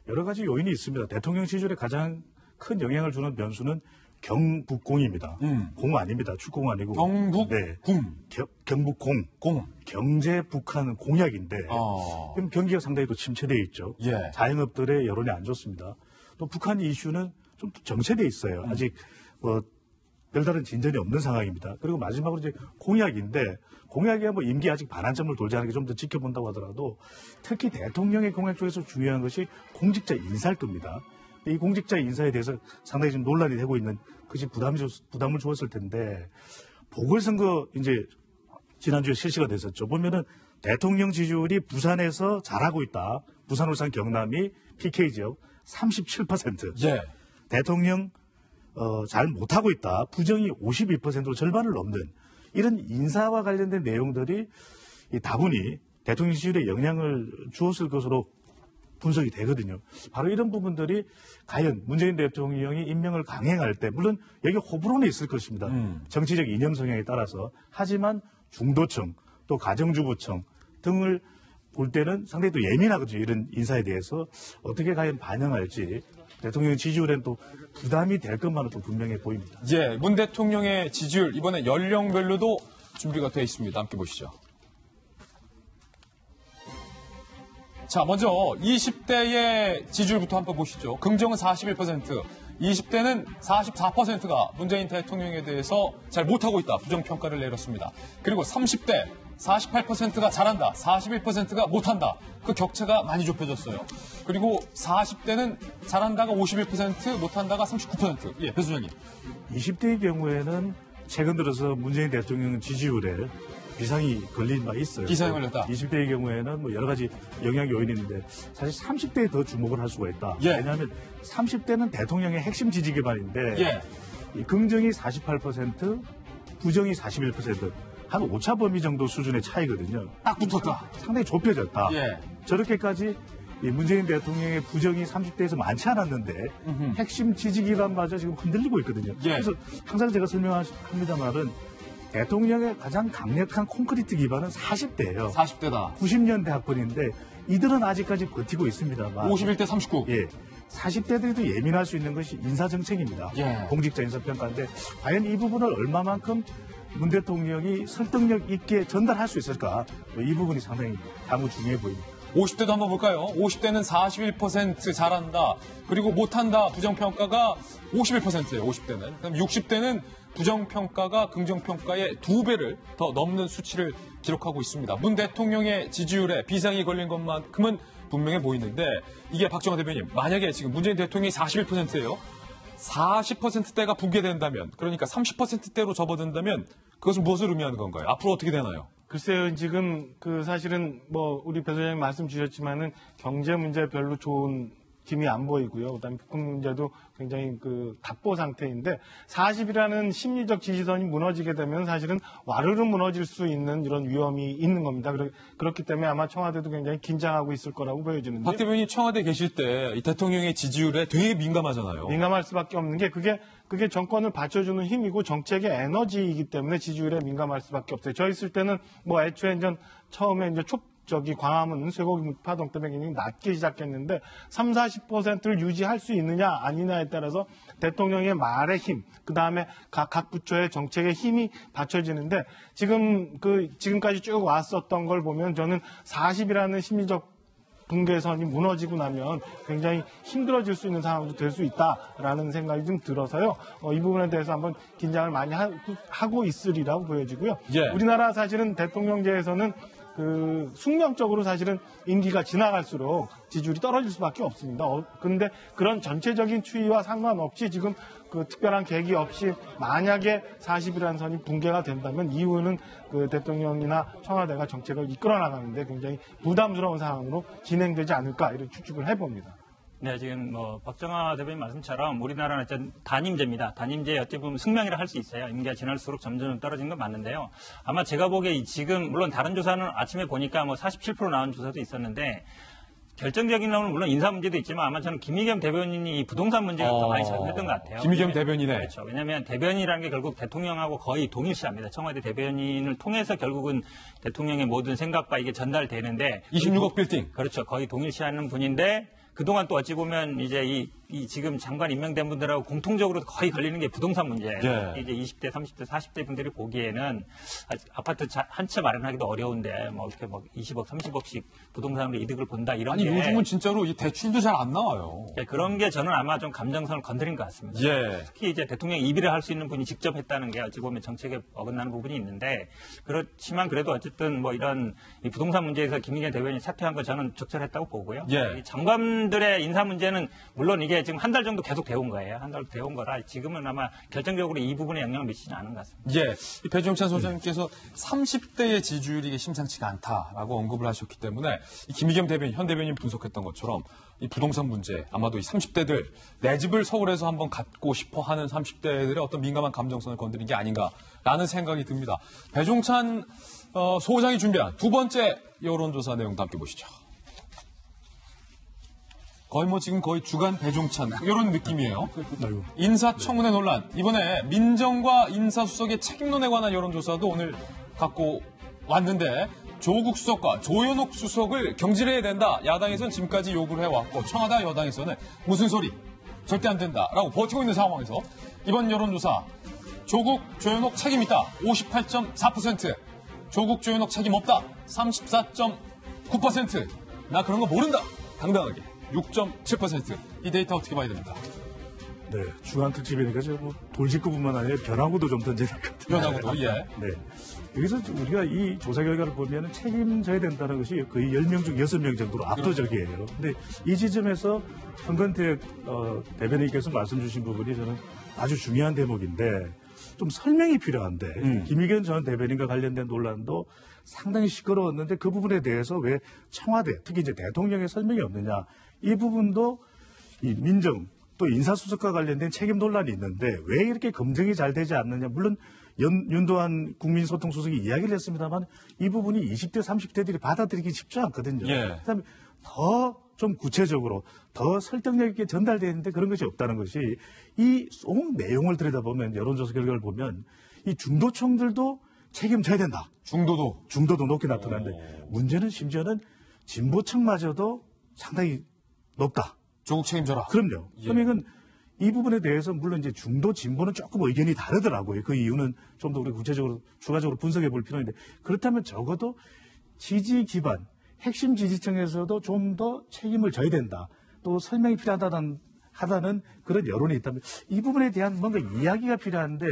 여러 가지 요인이 있습니다. 대통령 지지율에 가장 큰 영향을 주는 변수는 경북공입니다. 공 아닙니다. 축공 아니고. 경북 네. 궁. 경북공. 공. 경제 북한 공약인데 지금 경기가 상당히 또 침체되어 있죠. 예. 자영업들의 여론이 안 좋습니다. 또 북한 이슈는 좀 정체되어 있어요. 아직 뭐 별다른 진전이 없는 상황입니다. 그리고 마지막으로 이제 공약인데 공약이 뭐 임기 아직 반환점을 돌지 않은 게 좀 더 지켜본다고 하더라도 특히 대통령의 공약 중에서 중요한 것이 공직자 인사일 겁니다. 이 공직자 인사에 대해서 상당히 좀 논란이 되고 있는 것이 부담을 주었을 텐데 보궐선거 이제 지난주에 실시가 됐었죠. 보면은 대통령 지지율이 부산에서 잘하고 있다. 부산, 울산, 경남이 PK 지역 37%. 예. 대통령 잘 못하고 있다. 부정이 52%로 절반을 넘는 이런 인사와 관련된 내용들이 다분히 대통령 지지율에 영향을 주었을 것으로 분석이 되거든요. 바로 이런 부분들이 과연 문재인 대통령이 임명을 강행할 때 물론 여기 호불호는 있을 것입니다. 정치적 이념 성향에 따라서. 하지만 중도층 또 가정주부층 등을 볼 때는 상당히 또 예민하거든요. 이런 인사에 대해서 어떻게 과연 반영할지 대통령 지지율엔 또 부담이 될 것만은 또 분명해 보입니다. 예, 문 대통령의 지지율 이번에 연령별로도 준비가 되어 있습니다. 함께 보시죠. 자, 먼저 20대의 지지율부터 한번 보시죠. 긍정은 41%, 20대는 44%가 문재인 대통령에 대해서 잘 못하고 있다. 부정평가를 내렸습니다. 그리고 30대 48%가 잘한다. 41%가 못한다. 그 격차가 많이 좁혀졌어요. 그리고 40대는 잘한다가 51%, 못한다가 39%. 예, 배 소장님. 20대의 경우에는 최근 들어서 문재인 대통령 지지율에 비상이 걸린 바 있어요. 비상이 걸렸다. 20대의 경우에는 뭐 여러 가지 영향 요인이 있는데 사실 30대에 더 주목을 할 수가 있다. 예. 왜냐하면 30대는 대통령의 핵심 지지 기반인데 예. 이 긍정이 48%, 부정이 41%, 한 오차 범위 정도 수준의 차이거든요. 딱 붙었다. 상당히 좁혀졌다. 예. 저렇게까지 이 문재인 대통령의 부정이 30대에서 많지 않았는데 핵심 지지 기반마저 지금 흔들리고 있거든요. 예. 그래서 항상 제가 설명합니다만은 대통령의 가장 강력한 콘크리트 기반은 40대예요. 40대다. 90년대 학번인데 이들은 아직까지 버티고 있습니다만 51대 39. 예. 40대들도 예민할 수 있는 것이 인사정책입니다. 예. 공직자 인사평가인데 과연 이 부분을 얼마만큼 문 대통령이 설득력 있게 전달할 수 있을까? 이 부분이 상당히 향후 중요해 보입니다. 50대도 한번 볼까요? 50대는 41% 잘한다. 그리고 못한다. 부정평가가 51%예요. 50대는. 그럼 60대는 부정평가가 긍정평가의 2배를 더 넘는 수치를 기록하고 있습니다. 문 대통령의 지지율에 비상이 걸린 것만큼은 분명해 보이는데 이게 박정화 대변인 만약에 지금 문재인 대통령이 41%예요. 40%대가 붕괴된다면 그러니까 30%대로 접어든다면 그것은 무엇을 의미하는 건가요? 앞으로 어떻게 되나요? 글쎄요, 지금 사실은 우리 배 소장님 말씀 주셨지만은 경제 문제 별로 좋은 김이 안 보이고요. 그다음에 북한 문제도 굉장히 답보 상태인데 40이라는 심리적 지지선이 무너지게 되면 사실은 와르르 무너질 수 있는 이런 위험이 있는 겁니다. 그렇기 때문에 아마 청와대도 굉장히 긴장하고 있을 거라고 보여지는데. 박 대변인이 청와대 계실 때 이 대통령의 지지율에 되게 민감하잖아요. 민감할 수밖에 없는 게 그게 정권을 받쳐주는 힘이고 정책의 에너지이기 때문에 지지율에 민감할 수밖에 없어요. 저 있을 때는 애초에 처음에 광화문 쇠고기 파동 때문에 굉장히 낮게 시작했는데 30-40%를 유지할 수 있느냐 아니냐에 따라서 대통령의 말의 힘, 그 다음에 각 부처의 정책의 힘이 받쳐지는데 지금까지 쭉 왔었던 걸 보면 저는 40이라는 심리적 붕괴선이 무너지고 나면 굉장히 힘들어질 수 있는 상황도 될 수 있다라는 생각이 좀 들어서요. 이 부분에 대해서 한번 긴장을 많이 하고 있으리라고 보여지고요. 예. 우리나라 사실은 대통령제에서는 숙명적으로 사실은 임기가 지나갈수록 지지율이 떨어질 수밖에 없습니다. 근데 그런 전체적인 추이와 상관없이 지금 특별한 계기 없이 만약에 40이라는 선이 붕괴가 된다면 이후는 대통령이나 청와대가 정책을 이끌어 나가는데 굉장히 부담스러운 상황으로 진행되지 않을까 이런 추측을 해봅니다. 네, 지금 박정화 대변인 말씀처럼 우리나라는 어쨌든 단임제입니다. 단임제 어찌 보면 숙명이라 할 수 있어요. 임기가 지날수록 점점 떨어지는 건 맞는데요. 아마 제가 보기에 지금 물론 다른 조사는 아침에 보니까 47% 나온 조사도 있었는데 결정적인 나오는 물론 인사 문제도 있지만 아마 저는 김의겸 대변인이 이 부동산 문제가 더 많이 작용했던 것 같아요. 김의겸 대변인의. 그렇죠. 왜냐하면 대변인이라는 게 결국 대통령하고 거의 동일시합니다. 청와대 대변인을 통해서 결국은 대통령의 모든 생각과 이게 전달되는데 26억 빌딩. 그렇죠. 거의 동일시하는 분인데 그동안 또 어찌 보면 이제 이 이 지금 장관 임명된 분들하고 공통적으로 거의 걸리는 게 부동산 문제예요. 예. 이제 20대, 30대, 40대 분들이 보기에는 아파트 한 채 마련하기도 어려운데 뭐 이렇게 뭐 20억, 30억씩 부동산으로 이득을 본다 이런 아니 게 요즘은 진짜로 이 대출도 잘 안 나와요. 예, 그런 게 저는 아마 좀 감정선을 건드린 것 같습니다. 예. 특히 이제 대통령 입의를 할 수 있는 분이 직접 했다는 게 어찌 보면 정책에 어긋나는 부분이 있는데 그렇지만 그래도 어쨌든 뭐 이런 이 부동산 문제에서 김민재 대변인이 사퇴한 거 저는 적절했다고 보고요. 예. 이 장관들의 인사 문제는 물론 이게 지금 한 달 정도 계속 되온 거예요. 한 달 되온 거라 지금은 아마 결정적으로 이 부분에 영향을 미치지는 않은 것 같습니다. 예, 이 배종찬 소장님께서 30대의 지지율이 이게 심상치가 않다라고 언급을 하셨기 때문에 이 김의겸 대변인, 현 대변인 분석했던 것처럼 이 부동산 문제, 아마도 이 30대들 내 집을 서울에서 한번 갖고 싶어 하는 30대들의 어떤 민감한 감정선을 건드린 게 아닌가라는 생각이 듭니다. 배종찬 소장이 준비한 두 번째 여론조사 내용도 함께 보시죠. 거의 뭐 지금 거의 주간 배종찬 이런 느낌이에요. 인사청문회 논란. 이번에 민정과 인사수석의 책임론에 관한 여론조사도 오늘 갖고 왔는데 조국 수석과 조현옥 수석을 경질해야 된다. 야당에서는 지금까지 요구를 해왔고 청와대 여당에서는 무슨 소리 절대 안 된다라고 버티고 있는 상황에서 이번 여론조사 조국 조현옥 책임 있다 58.4%, 조국 조현옥 책임 없다 34.9%, 나 그런 거 모른다 당당하게 6.7%. 이 데이터 어떻게 봐야 됩니까? 네, 주간 특집이니까 뭐 돌직구뿐만 아니라 변화구도 좀 던져야 될 것 같아요. 변화구도, 예. 네. 여기서 우리가 이 조사 결과를 보면 책임져야 된다는 것이 거의 10명 중 6명 정도로 압도적이에요. 근데 이 지점에서 황건택 대변인께서 말씀 주신 부분이 저는 아주 중요한 대목인데 좀 설명이 필요한데 김의겸 전 대변인과 관련된 논란도 상당히 시끄러웠는데 그 부분에 대해서 왜 청와대, 특히 이제 대통령의 설명이 없느냐. 이 부분도 이 민정 또 인사수석과 관련된 책임 논란이 있는데 왜 이렇게 검증이 잘 되지 않느냐. 물론 윤도한 국민소통수석이 이야기를 했습니다만 이 부분이 20대, 30대들이 받아들이기 쉽지 않거든요. 예. 그다음에 더 좀 구체적으로 더 설득력 있게 전달되는데 그런 것이 없다는 것이 이 속 내용을 들여다보면 여론조사 결과를 보면 이 중도층들도 책임져야 된다. 중도도 높게 나타나는데 문제는 심지어는 진보층마저도 상당히 높다. 조국 책임져라. 그럼요. 예. 그러면 이 부분에 대해서 물론 이제 중도 진보는 조금 의견이 다르더라고요. 그 이유는 좀 더 우리 구체적으로 추가적으로 분석해 볼 필요가 있는데 그렇다면 적어도 지지 기반 핵심 지지층에서도 좀 더 책임을 져야 된다. 또 설명이 필요하다는 그런 여론이 있다면 이 부분에 대한 뭔가 이야기가 필요한데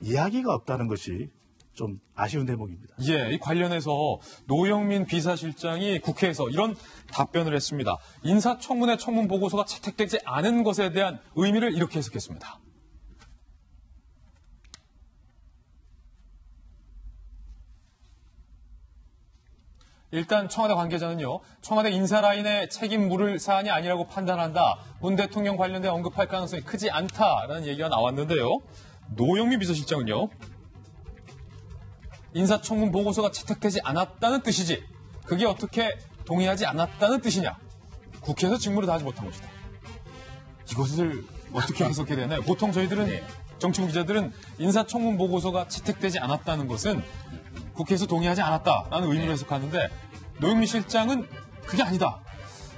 이야기가 없다는 것이 좀 아쉬운 대목입니다. 예, 이 관련해서 노영민 비서실장이 국회에서 이런 답변을 했습니다. 인사청문회 청문 보고서가 채택되지 않은 것에 대한 의미를 이렇게 해석했습니다. 일단 청와대 관계자는요, 청와대 인사 라인에 책임 물을 사안이 아니라고 판단한다. 문 대통령 관련된 언급할 가능성이 크지 않다라는 얘기가 나왔는데요. 노영민 비서실장은요, 인사청문 보고서가 채택되지 않았다는 뜻이지 그게 어떻게 동의하지 않았다는 뜻이냐. 국회에서 직무를 다하지 못한 것이다. 이것을 어떻게 해석해야 되나요? 보통 저희들은 정치부 기자들은 인사청문 보고서가 채택되지 않았다는 것은 국회에서 동의하지 않았다라는 의미로 해석하는데 노영민 실장은 그게 아니다.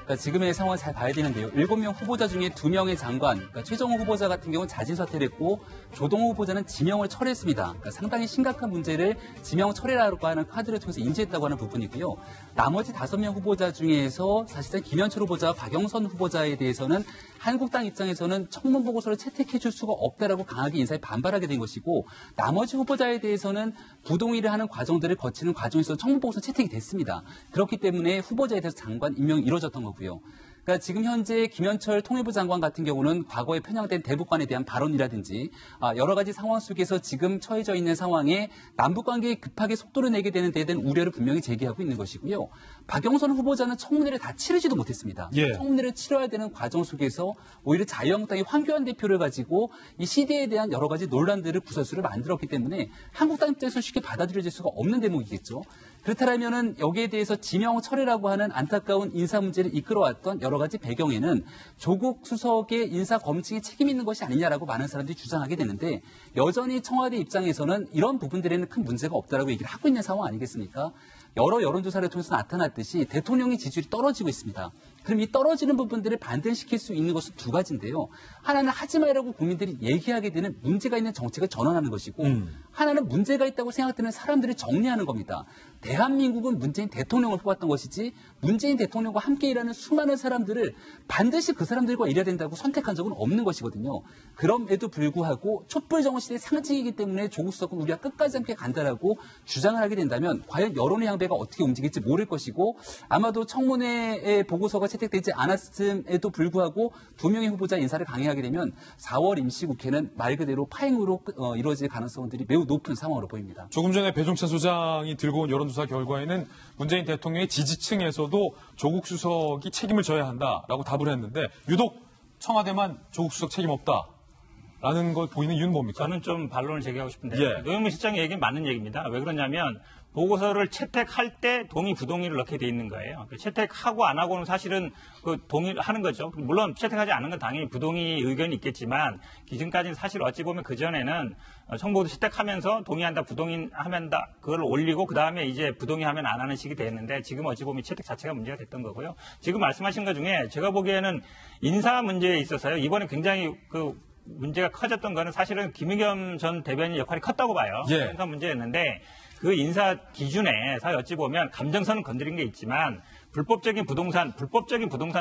그러니까 지금의 상황을 잘 봐야 되는데요. 7명 후보자 중에 2명의 장관, 그러니까 최정호 후보자 같은 경우는 자진 사퇴를 했고 조동호 후보자는 지명을 철회했습니다. 그러니까 상당히 심각한 문제를 지명 철회라고 하는 카드를 통해서 인지했다고 하는 부분이고요. 나머지 5명 후보자 중에서 사실상 김현철 후보자와 박영선 후보자에 대해서는 한국당 입장에서는 청문 보고서를 채택해 줄 수가 없다라고 강하게 인사에 반발하게 된 것이고 나머지 후보자에 대해서는 부동의를 하는 과정들을 거치는 과정에서 청문 보고서 채택이 됐습니다. 그렇기 때문에 후보자에 대해서 장관 임명이 이루어졌던 거고요. 그러니까 지금 현재 김현철 통일부 장관 같은 경우는 과거에 편향된 대북관에 대한 발언이라든지 여러 가지 상황 속에서 지금 처해져 있는 상황에 남북 관계에 급하게 속도를 내게 되는 데에 대한 우려를 분명히 제기하고 있는 것이고요. 박영선 후보자는 청문회를 다 치르지도 못했습니다. 예. 청문회를 치러야 되는 과정 속에서 오히려 자유한국당의 황교안 대표를 가지고 이 CD에 대한 여러 가지 논란들을 구설수를 만들었기 때문에 한국당 입장에서 쉽게 받아들여질 수가 없는 대목이겠죠. 그렇다면은 여기에 대해서 지명 철회라고 하는 안타까운 인사 문제를 이끌어왔던 여러 가지 배경에는 조국 수석의 인사 검증에 책임 있는 것이 아니냐라고 많은 사람들이 주장하게 되는데 여전히 청와대 입장에서는 이런 부분들에는 큰 문제가 없다라고 얘기를 하고 있는 상황 아니겠습니까? 여러 여론조사를 통해서 나타났듯이 대통령의 지지율이 떨어지고 있습니다. 그럼 이 떨어지는 부분들을 반등시킬 수 있는 것은 두 가지인데요. 하나는 하지 말라고 국민들이 얘기하게 되는 문제가 있는 정책을 전환하는 것이고 하나는 문제가 있다고 생각되는 사람들을 정리하는 겁니다. 대한민국은 문재인 대통령을 뽑았던 것이지 문재인 대통령과 함께 일하는 수많은 사람들을 반드시 그 사람들과 일해야 된다고 선택한 적은 없는 것이거든요. 그럼에도 불구하고 촛불 정원 시대의 상징이기 때문에 조국 수석은 우리가 끝까지 함께 간다라고 주장을 하게 된다면 과연 여론의 향배가 어떻게 움직일지 모를 것이고 아마도 청문회의 보고서가 채택되지 않았음에도 불구하고 두 명의 후보자 인사를 강행하게 되면 4월 임시국회는 말 그대로 파행으로 이루어질 가능성들이 매우 높은 상황으로 보입니다. 조금 전에 배종찬 소장이 들고 온 여론조사 결과에는 문재인 대통령의 지지층에서도 조국 수석이 책임을 져야 한다라고 답을 했는데 유독 청와대만 조국 수석 책임 없다라는 걸 보이는 이유는 뭡니까? 저는 좀 반론을 제기하고 싶은데 예. 노영민 실장의 얘기는 맞는 얘기입니다. 왜 그러냐면 보고서를 채택할 때 동의 부동의를 넣게 돼 있는 거예요. 채택하고 안 하고는 사실은 그 동의를 하는 거죠. 물론 채택하지 않는 건 당연히 부동의 의견이 있겠지만 기준까지는 사실 어찌 보면 그전에는 정보도 채택하면서 동의한다 부동의하면다 그걸 올리고 그다음에 이제 부동의하면 안 하는 식이 됐는데 지금 어찌 보면 채택 자체가 문제가 됐던 거고요. 지금 말씀하신 것 중에 제가 보기에는 인사 문제에 있어서요. 이번에 굉장히 그 문제가 커졌던 거는 사실은 김의겸 전 대변인 역할이 컸다고 봐요. 예. 인사 문제였는데 그 인사 기준에 사실 어찌 보면 감정선은 건드린 게 있지만 불법적인 부동산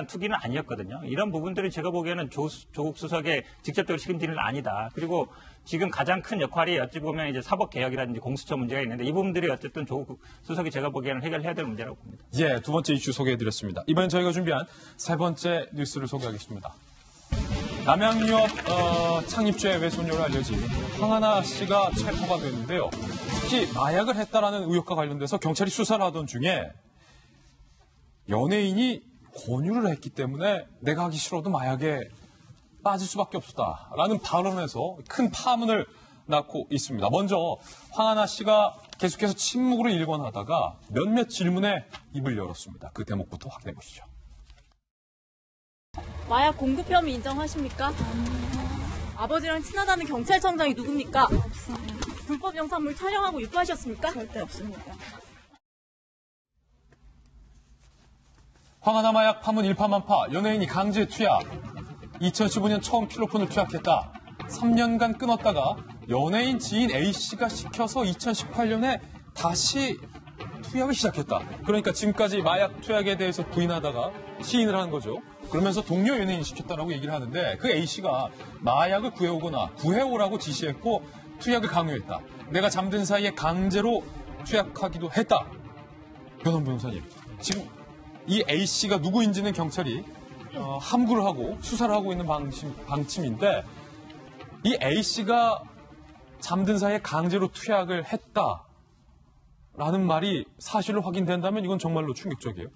투기는 아니었거든요. 이런 부분들이 제가 보기에는 조국 수석의 직접적으로 책임지는 건 아니다. 그리고 지금 가장 큰 역할이 어찌 보면 이제 사법개혁이라든지 공수처 문제가 있는데 이 부분들이 어쨌든 조국 수석이 제가 보기에는 해결해야 될 문제라고 봅니다. 예, 두 번째 이슈 소개해드렸습니다. 이번엔 저희가 준비한 세 번째 뉴스를 소개하겠습니다. 남양유업 창립주의 외손녀로 알려진 황하나 씨가 체포가 됐는데요. 특히 마약을 했다라는 의혹과 관련돼서 경찰이 수사를 하던 중에 연예인이 권유를 했기 때문에 내가 하기 싫어도 마약에 빠질 수밖에 없었다라는 발언에서 큰 파문을 낳고 있습니다. 먼저 황하나 씨가 계속해서 침묵으로 일관하다가 몇몇 질문에 입을 열었습니다. 그 대목부터 확인해 보시죠. 마약 공급 혐의 인정하십니까? 아버지랑 친하다는 경찰청장이 누굽니까? 없어요. 불법 영상물 촬영하고 유포하셨습니까? 절대 없습니다. 황하나 마약 파문 일파만파, 연예인이 강제 투약. 2015년 처음 필로폰을 투약했다. 3년간 끊었다가 연예인 지인 A씨가 시켜서 2018년에 다시 투약을 시작했다. 그러니까 지금까지 마약 투약에 대해서 부인하다가 시인을 하는 거죠. 그러면서 동료 연예인이 시켰다라고 얘기를 하는데 그 A씨가 마약을 구해오거나 구해오라고 지시했고 투약을 강요했다. 내가 잠든 사이에 강제로 투약하기도 했다. 변호사님, 지금 이 A씨가 누구인지는 경찰이 함구를 하고 수사를 하고 있는 방침인데 이 A씨가 잠든 사이에 강제로 투약을 했다라는 말이 사실로 확인된다면 이건 정말로 충격적이에요.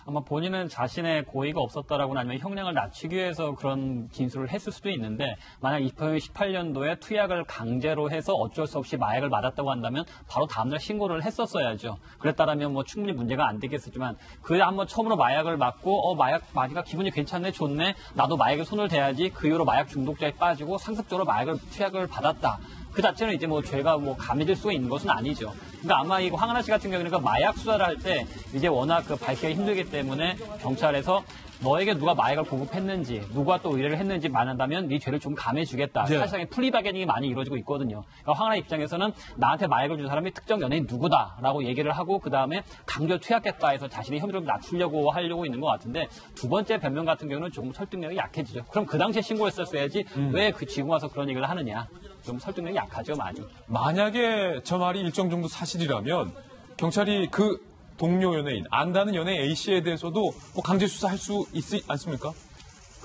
아마 본인은 자신의 고의가 없었다라고나 아니면 형량을 낮추기 위해서 그런 진술을 했을 수도 있는데 만약 2018년도에 투약을 강제로 해서 어쩔 수 없이 마약을 맞았다고 한다면 바로 다음날 신고를 했었어야죠. 그랬다라면 뭐 충분히 문제가 안 되겠지만 그래 한번 처음으로 마약을 맞고 마약 맞으니까 기분이 괜찮네 좋네 나도 마약에 손을 대야지 그 이후로 마약 중독자에 빠지고 상습적으로 마약을 투약을 받았다. 그 자체는 이제 뭐 죄가 뭐 감해질 수가 있는 것은 아니죠. 그러니까 아마 이거 황하나 씨 같은 경우는 마약 수사를 할 때 이제 워낙 그 밝히기가 힘들기 때문에 경찰에서 너에게 누가 마약을 공급했는지 누가 또 의뢰를 했는지 말한다면 네 죄를 좀 감해주겠다. 네. 사실상의 플리바게닝이 많이 이루어지고 있거든요. 그러니까 황하나 입장에서는 나한테 마약을 준 사람이 특정 연예인 누구다라고 얘기를 하고 그 다음에 강제 투약했다 해서 자신의 혐의를 낮추려고 하려고 있는 것 같은데 두 번째 변명 같은 경우는 조금 설득력이 약해지죠. 그럼 그 당시에 신고했었어야지 왜 지금 와서 그런 얘기를 하느냐. 좀 설득력이 약하죠, 많이. 만약에 저 말이 일정 정도 사실이라면 경찰이 그 동료 연예인, 안다는 연예인 A씨에 대해서도 뭐 강제 수사할 수 있지 않습니까?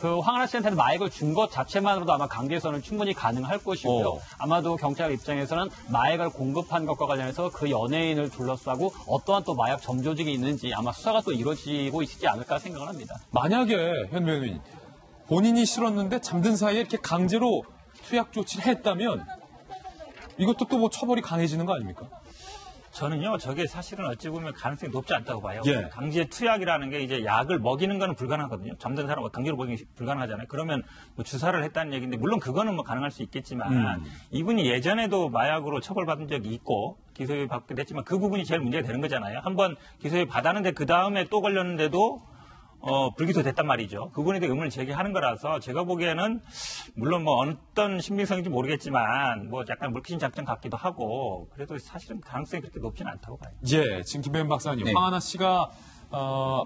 그 황하나 씨한테는 마약을 준 것 자체만으로도 아마 강제수사는 충분히 가능할 것이고요. 아마도 경찰 입장에서는 마약을 공급한 것과 관련해서 그 연예인을 둘러싸고 어떠한 또 마약 점조직이 있는지 아마 수사가 또 이루어지고 있지 않을까 생각을 합니다. 만약에 현 변호인 본인이 싫었는데 잠든 사이에 이렇게 강제로 투약 조치를 했다면 이것도 또 뭐 처벌이 강해지는 거 아닙니까? 저는요, 저게 사실은 어찌 보면 가능성이 높지 않다고 봐요. 예. 강제 투약이라는 게 이제 약을 먹이는 거는 불가능하거든요. 잠든 사람을 강제로 먹이는 게 불가능하잖아요. 그러면 뭐 주사를 했다는 얘기인데, 물론 그거는 뭐 가능할 수 있겠지만, 이분이 예전에도 마약으로 처벌받은 적이 있고, 기소유예 받기도 했지만, 그 부분이 제일 문제가 되는 거잖아요. 한번 기소유예 받았는데, 그 다음에 또 걸렸는데도, 불기소됐단 말이죠. 그 부분에 대해 의문을 제기하는 거라서 제가 보기에는 물론 뭐 어떤 신빙성인지 모르겠지만 뭐 약간 물귀신 작전 같기도 하고 그래도 사실은 가능성이 그렇게 높지는 않다고 봐요. 예, 지금 김배현 박사님, 네. 황하나 씨가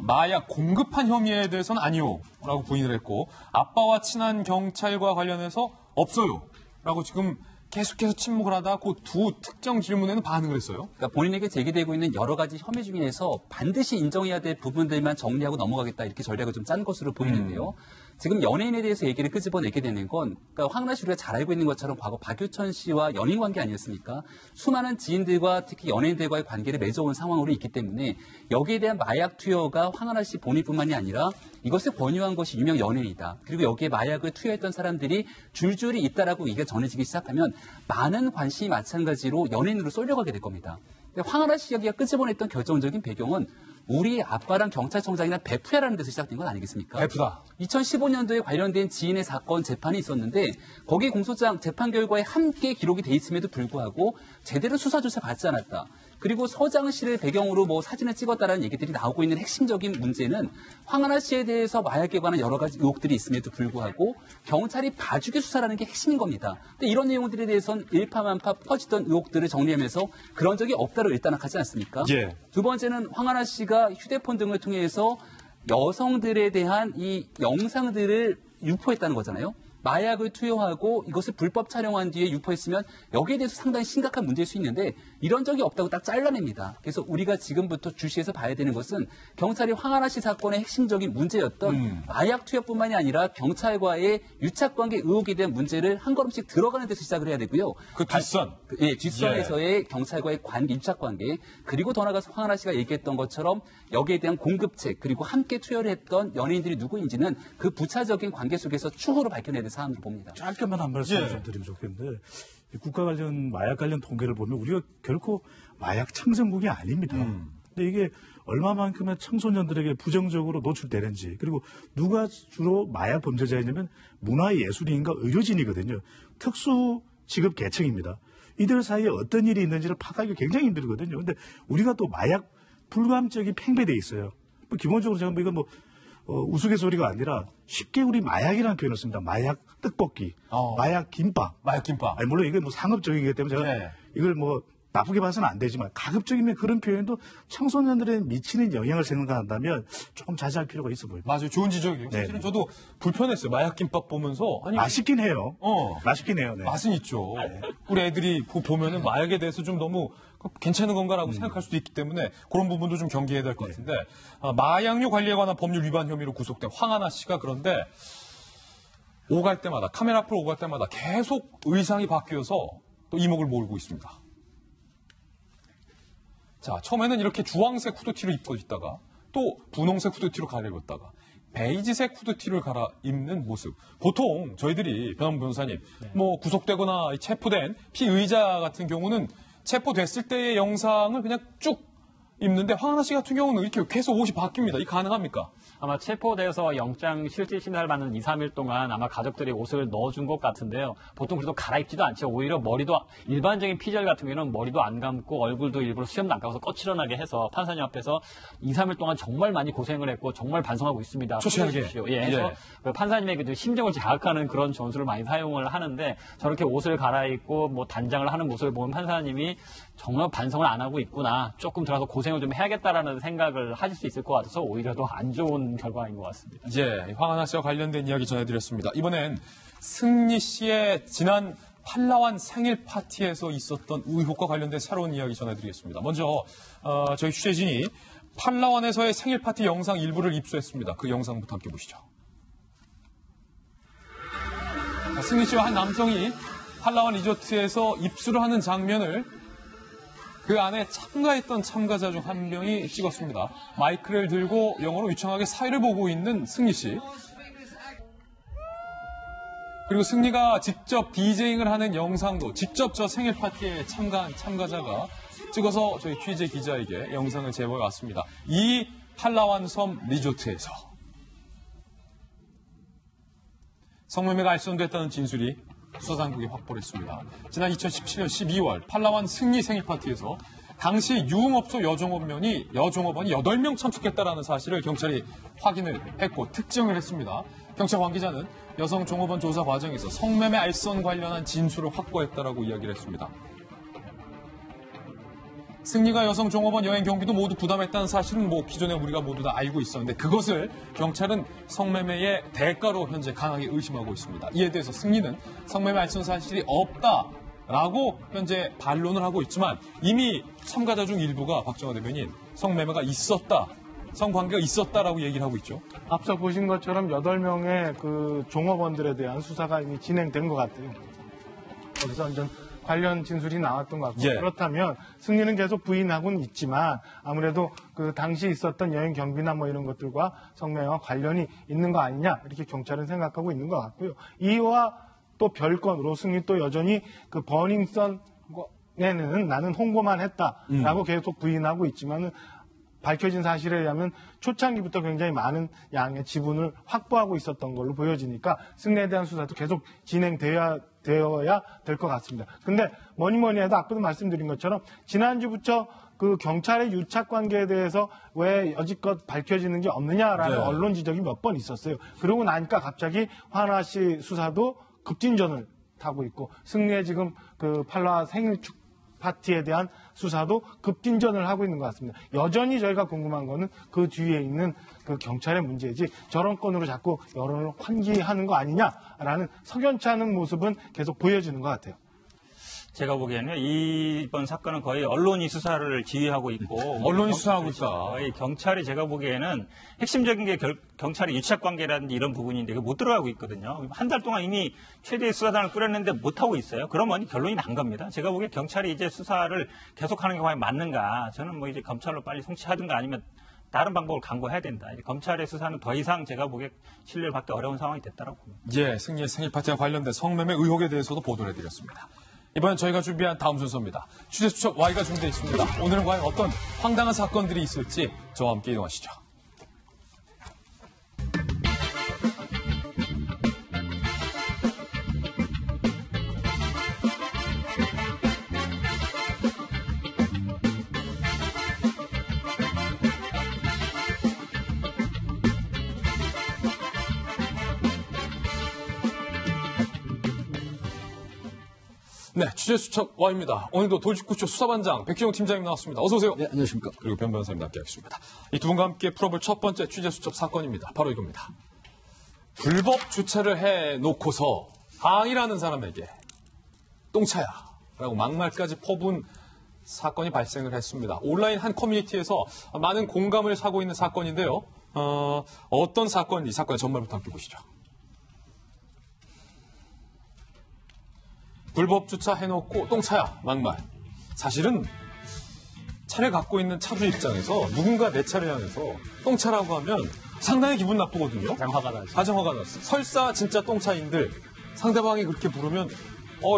마약 공급한 혐의에 대해서는 아니요라고 부인을 했고 아빠와 친한 경찰과 관련해서 없어요라고 지금 계속해서 침묵을 하다 그 두 특정 질문에는 반응을 했어요. 그러니까 본인에게 제기되고 있는 여러 가지 혐의 중에서 반드시 인정해야 될 부분들만 정리하고 넘어가겠다 이렇게 전략을 좀 짠 것으로 보이는데요. 지금 연예인에 대해서 얘기를 끄집어내게 되는 건 그러니까 황하나 씨 우리가 잘 알고 있는 것처럼 과거 박유천 씨와 연인 관계 아니었습니까? 수많은 지인들과 특히 연예인들과의 관계를 맺어온 상황으로 있기 때문에 여기에 대한 마약 투여가 황하나 씨 본인뿐만이 아니라 이것을 권유한 것이 유명 연예인이다. 그리고 여기에 마약을 투여했던 사람들이 줄줄이 있다라고 이게 전해지기 시작하면 많은 관심이 마찬가지로 연예인으로 쏠려가게 될 겁니다. 황하나 씨 이야기가 끄집어냈던 결정적인 배경은 우리 아빠랑 경찰청장이나 베프야라는 데서 시작된 건 아니겠습니까? 베프다. 2015년도에 관련된 지인의 사건 재판이 있었는데 거기 공소장 재판 결과에 함께 기록이 돼 있음에도 불구하고 제대로 수사조차 받지 않았다. 그리고 서장 씨를 배경으로 뭐 사진을 찍었다라는 얘기들이 나오고 있는 핵심적인 문제는 황하나 씨에 대해서 마약에 관한 여러 가지 의혹들이 있음에도 불구하고 경찰이 봐주기 수사라는 게 핵심인 겁니다. 근데 이런 내용들에 대해서는 일파만파 퍼지던 의혹들을 정리하면서 그런 적이 없다로 일단락하지 않습니까? 예. 두 번째는 황하나 씨가 휴대폰 등을 통해서 여성들에 대한 이 영상들을 유포했다는 거잖아요. 마약을 투여하고 이것을 불법 촬영한 뒤에 유포했으면 여기에 대해서 상당히 심각한 문제일 수 있는데 이런 적이 없다고 딱 잘라냅니다. 그래서 우리가 지금부터 주시해서 봐야 되는 것은 경찰이 황하나 씨 사건의 핵심적인 문제였던 마약 투여뿐만이 아니라 경찰과의 유착관계 의혹에 대한 문제를 한 걸음씩 들어가는 데서 시작을 해야 되고요. 그 뒷선. 뒷선에서의 경찰과의 유착관계 그리고 더 나아가서 황하나 씨가 얘기했던 것처럼 여기에 대한 공급책 그리고 함께 투여를 했던 연예인들이 누구인지는 그 부차적인 관계 속에서 추후로 밝혀내야 될 사안으로 봅니다. 짧게만 한 말씀 좀 드리면 좋겠는데 국가 관련 마약 관련 통계를 보면 우리가 결코 마약 창성국이 아닙니다. 근데 이게 얼마만큼의 청소년들에게 부정적으로 노출되는지 그리고 누가 주로 마약 범죄자이냐면 문화예술인과 의료진이거든요. 특수 직업 계층입니다. 이들 사이에 어떤 일이 있는지를 파악하기가 굉장히 힘들거든요. 근데 우리가 또 마약 불감증이 팽배돼 있어요. 뭐 기본적으로 제가 이건 우스갯소리가 아니라 쉽게 우리 마약이라는 표현을 씁니다. 마약 떡볶이, 마약 김밥. 마약 김밥. 아니, 물론 이게 상업적이기 때문에 제가 이걸 나쁘게 봐서는 안 되지만 가급적이면 그런 표현도 청소년들에 미치는 영향을 생각한다면 조금 자제할 필요가 있어 보입니다. 맞아요. 좋은 지적이에요. 네. 사실은 저도 불편했어요. 마약 김밥 보면서. 아니, 맛있긴 해요. 맛있긴 해요. 네. 맛은 있죠. 우리 애들이 보면은 마약에 대해서 좀 너무 괜찮은 건가라고 생각할 수도 있기 때문에 그런 부분도 좀 경계해야 될 것 같은데 마약류 관리에 관한 법률 위반 혐의로 구속된 황하나 씨가 그런데 오갈 때마다 카메라 앞으로 오갈 때마다 계속 의상이 바뀌어서 또 이목을 몰고 있습니다. 자, 처음에는 이렇게 주황색 후드티를 입고 있다가 또 분홍색 후드티로 갈아입었다가 베이지색 후드티를 갈아입는 모습. 보통 저희들이 변호사 변호사님 구속되거나 체포된 피의자 같은 경우는 체포됐을 때의 영상을 그냥 쭉 입는데 황하나 씨 같은 경우는 이렇게 계속 옷이 바뀝니다. 이 가능합니까? 아마 체포돼서 영장 실질 심사를 받는 2, 3일 동안 아마 가족들이 옷을 넣어준 것 같은데요. 보통 그래도 갈아입지도 않죠. 오히려 머리도 일반적인 피의자 같은 경우는 머리도 안 감고 얼굴도 일부러 수염도 안 감아서 거칠어나게 해서 판사님 앞에서 2, 3일 동안 정말 많이 고생을 했고 정말 반성하고 있습니다. 초췌하게. 해서 그 판사님의 심정을 자극하는 그런 전술을 많이 사용을 하는데 저렇게 옷을 갈아입고 단장을 하는 모습을 보면 판사님이 정말 반성을 안 하고 있구나. 조금 들어서 고생을 좀 해야겠다라는 생각을 하실 수 있을 것 같아서 오히려 더 안 좋은 결과인 것 같습니다. 황하나 씨와 관련된 이야기 전해드렸습니다. 이번엔 승리 씨의 지난 팔라완 생일 파티에서 있었던 의혹과 관련된 새로운 이야기 전해드리겠습니다. 먼저 저희 취재진이 팔라완에서의 생일 파티 영상 일부를 입수했습니다. 그 영상부터 함께 보시죠. 승리 씨와 한 남성이 팔라완 리조트에서 입수를 하는 장면을 그 안에 참가했던 참가자 중 한 명이 찍었습니다. 마이크를 들고 영어로 유창하게 사회를 보고 있는 승리 씨. 그리고 승리가 직접 디제잉을 하는 영상도 직접 저 생일 파티에 참가한 참가자가 찍어서 저희 취재 기자에게 영상을 제보해 왔습니다. 이 팔라완 섬 리조트에서 성매매가 알선됐다는 진술이 수사당국이 확보를 했습니다. 지난 2017년 12월 팔라완 승리 생일 파티에서 당시 유흥업소 여종업원이 8명 참석했다라는 사실을 경찰이 확인을 했고 특정을 했습니다. 경찰 관계자는 여성 종업원 조사 과정에서 성매매 알선 관련한 진술을 확보했다라고 이야기를 했습니다. 승리가 여성 종업원 여행 경비도 모두 부담했다는 사실은 기존에 우리가 모두 다 알고 있었는데 그것을 경찰은 성매매의 대가로 현재 강하게 의심하고 있습니다. 이에 대해서 승리는 성매매 알선 사실이 없다라고 현재 반론을 하고 있지만 이미 참가자 중 일부가 박정화 대변인 성매매가 있었다. 성관계가 있었다라고 얘기를 하고 있죠. 앞서 보신 것처럼 8명의 그 종업원들에 대한 수사가 이미 진행된 것 같아요. 거기서 완전 관련 진술이 나왔던 것 같고 예. 그렇다면 승리는 계속 부인하고는 있지만 아무래도 그 당시 있었던 여행 경비나 이런 것들과 성매매와 관련이 있는 거 아니냐 이렇게 경찰은 생각하고 있는 것 같고요. 이와 또 별건으로 승리 또 여전히 그 버닝썬에는 나는 홍보만 했다라고 계속 부인하고 있지만은 밝혀진 사실에 의하면 초창기부터 굉장히 많은 양의 지분을 확보하고 있었던 걸로 보여지니까 승리에 대한 수사도 계속 진행되어야 될 것 같습니다. 근데 뭐니 해도 아까도 말씀드린 것처럼 지난주부터 그 경찰의 유착 관계에 대해서 왜 여지껏 밝혀지는 게 없느냐라는 언론 지적이 몇 번 있었어요. 그러고 나니까 갑자기 화나 씨 수사도 급진전을 타고 있고 승리의 지금 그 팔라 생일 축 파티에 대한 수사도 급진전을 하고 있는 것 같습니다. 여전히 저희가 궁금한 거는 그 뒤에 있는 그 경찰의 문제지 저런 건으로 자꾸 여론을 환기하는 거 아니냐라는 석연치 않은 모습은 계속 보여지는 것 같아요. 제가 보기에는 이번 사건은 거의 언론이 수사를 지휘하고 있고 언론이 수사하고 있다. 거의 경찰이 제가 보기에는 핵심적인 게 경찰의 유착 관계라든지 이런 부분인데 못 들어가고 있거든요. 한 달 동안 이미 최대의 수사단을 꾸렸는데 못 하고 있어요. 그러면 결론이 난 겁니다. 제가 보기에 경찰이 이제 수사를 계속하는 게 과연 맞는가? 저는 이제 검찰로 빨리 송치하든가 아니면 다른 방법을 강구해야 된다. 이제 검찰의 수사는 더 이상 제가 보기에 신뢰를 받기 어려운 상황이 됐다라고 봅니다. 예, 승리의 생일 파티와 관련된 성매매 의혹에 대해서도 보도를 해드렸습니다. 이번엔 저희가 준비한 다음 순서입니다. 취재 수첩 Y가 준비되어 있습니다. 오늘은 과연 어떤 황당한 사건들이 있을지 저와 함께 이동하시죠. 네, 취재 수첩 Y입니다. 오늘도 도직구초 수사반장 백지영 팀장님 나왔습니다. 어서 오세요. 네, 안녕하십니까. 그리고 변 변호사님 함께 하겠습니다. 이 두 분과 함께 풀어볼 첫 번째 취재 수첩 사건입니다. 바로 이겁니다. 불법 주차를 해놓고서 항이라는 사람에게 똥차야 라고 막말까지 퍼부은 사건이 발생을 했습니다. 온라인 한 커뮤니티에서 많은 공감을 사고 있는 사건인데요. 어떤 사건인지 사건의 전말부터 함께 보시죠. 불법 주차해놓고 똥차야 막말. 사실은 차를 갖고 있는 차주 입장에서 누군가 내 차를 향해서 똥차라고 하면 상당히 기분 나쁘거든요. 가장 화가 나죠. 가장 화가 났어. 설사 진짜 똥차인들 상대방이 그렇게 부르면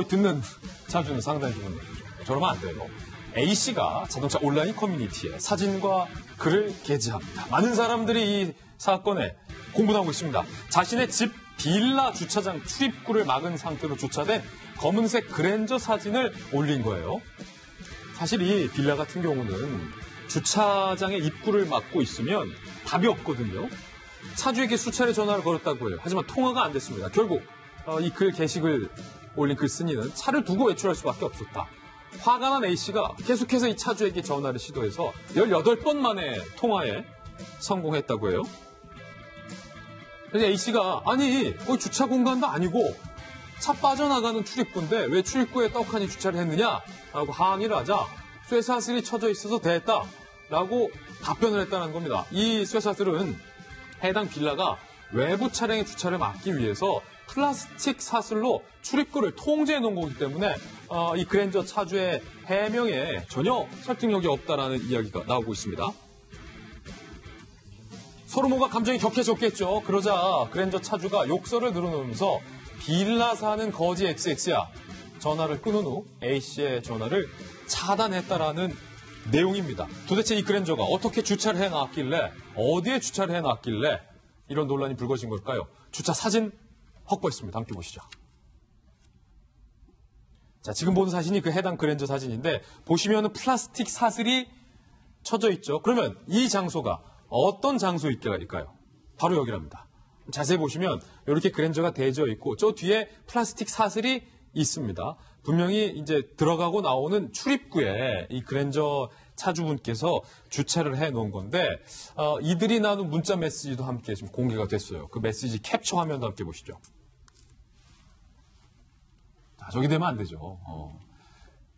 듣는 차주는 상당히 기분 나쁘죠. 저러면 안 돼요. A씨가 자동차 온라인 커뮤니티에 사진과 글을 게재합니다. 많은 사람들이 이 사건에 공분하고 있습니다. 자신의 집 빌라 주차장 출입구를 막은 상태로 주차된 검은색 그랜저 사진을 올린 거예요. 사실 이 빌라 같은 경우는 주차장의 입구를 막고 있으면 답이 없거든요. 차주에게 수차례 전화를 걸었다고 해요. 하지만 통화가 안 됐습니다. 결국 이 글 게시글 올린 글쓴이는 차를 두고 외출할 수밖에 없었다. 화가 난 A씨가 계속해서 이 차주에게 전화를 시도해서 18번 만에 통화에 성공했다고 해요. 그래서 A씨가 아니 거기 주차 공간도 아니고 차 빠져나가는 출입구인데 왜 출입구에 떡하니 주차를 했느냐? 라고 항의를 하자 쇠사슬이 쳐져 있어서 됐다. 라고 답변을 했다는 겁니다. 이 쇠사슬은 해당 빌라가 외부 차량의 주차를 막기 위해서 플라스틱 사슬로 출입구를 통제해 놓은 거기 때문에 이 그랜저 차주의 해명에 전혀 설득력이 없다라는 이야기가 나오고 있습니다. 서로 뭔가 감정이 격해졌겠죠. 그러자 그랜저 차주가 욕설을 늘어놓으면서 빌라 사는 거지 XX야. 전화를 끊은 후 A씨의 전화를 차단했다라는 내용입니다. 도대체 이 그랜저가 어떻게 주차를 해놨길래 어디에 주차를 해놨길래 이런 논란이 불거진 걸까요? 주차 사진 확보했습니다. 함께 보시죠. 자, 지금 보는 사진이 그 해당 그랜저 사진인데 보시면은 플라스틱 사슬이 쳐져 있죠. 그러면 이 장소가 어떤 장소일까요? 바로 여기랍니다. 자세히 보시면 이렇게 그랜저가 대져 있고 저 뒤에 플라스틱 사슬이 있습니다. 분명히 이제 들어가고 나오는 출입구에 이 그랜저 차주분께서 주차를 해 놓은 건데 이들이 나눈 문자 메시지도 함께 지금 공개가 됐어요. 그 메시지 캡처 화면도 함께 보시죠. 자, 저기 되면 안 되죠.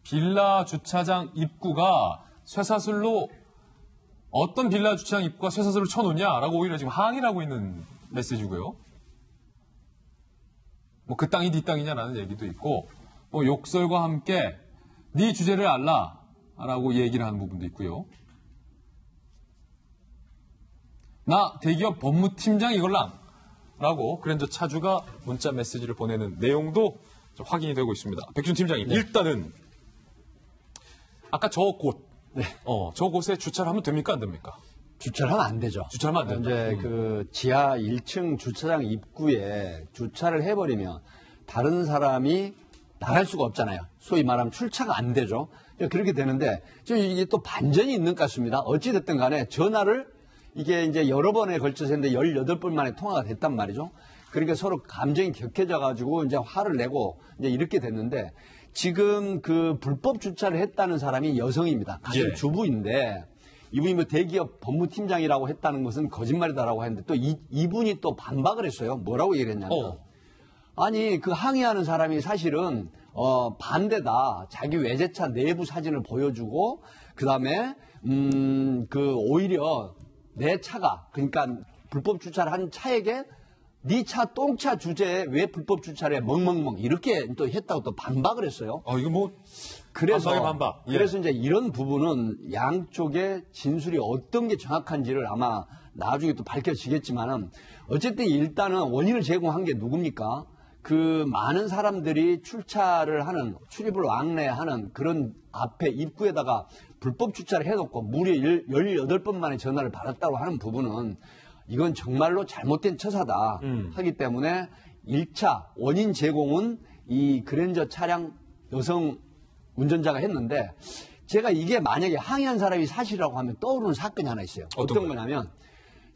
빌라 주차장 입구가 쇠사슬로 어떤 빌라 주차장 입구가 쇠사슬로 쳐놓냐라고 오히려 지금 항의를 하고 있는 메시지고요. 뭐 그 땅이 네 땅이냐라는 얘기도 있고 뭐 욕설과 함께 네 주제를 알라라고 얘기를 하는 부분도 있고요. 나 대기업 법무팀장 이걸랑라고 그랜저 차주가 문자 메시지를 보내는 내용도 좀 확인이 되고 있습니다. 백준 팀장님, 네. 일단은 아까 저 곳, 네. 저 곳에 주차를 하면 됩니까 안 됩니까? 주차를 하면 안 되죠. 주차하면 안 된다. 이제 그 지하 1층 주차장 입구에 주차를 해버리면 다른 사람이 나갈 수가 없잖아요. 소위 말하면 출차가 안 되죠. 그렇게 되는데 지금 이게 또 반전이 있는 것 같습니다. 어찌됐든 간에 전화를 이게 이제 여러 번에 걸쳐서 했는데 18번 만에 통화가 됐단 말이죠. 그러니까 서로 감정이 격해져 가지고 이제 화를 내고 이제 이렇게 됐는데 지금 그 불법 주차를 했다는 사람이 여성입니다. 가정 예. 주부인데 이분이 뭐 대기업 법무팀장이라고 했다는 것은 거짓말이다라고 했는데 또 이분이 또 반박을 했어요. 뭐라고 얘기를 했냐면 아니 그 항의하는 사람이 사실은 반대다. 자기 외제차 내부 사진을 보여주고 그다음에 그 오히려 내 차가 그러니까 불법 주차를 한 차에게 네 차 똥차 주제에 왜 불법 주차를 해 멍멍멍 이렇게 또 했다고 또 반박을 했어요. 이거 뭐 그래서 반박. 예. 그래서 이제 이런 부분은 양쪽의 진술이 어떤 게 정확한지를 아마 나중에 또 밝혀지겠지만은 어쨌든 일단은 원인을 제공한 게 누굽니까? 그 많은 사람들이 출차를 하는 출입을 왕래하는 그런 앞에 입구에다가 불법 주차를 해놓고 무려 18번 만에 전화를 받았다고 하는 부분은 이건 정말로 잘못된 처사다 하기 때문에 1차 원인 제공은 이 그랜저 차량 여성 운전자가 했는데 제가 이게 만약에 항의한 사람이 사실이라고 하면 떠오르는 사건이 하나 있어요. 어떤 거냐면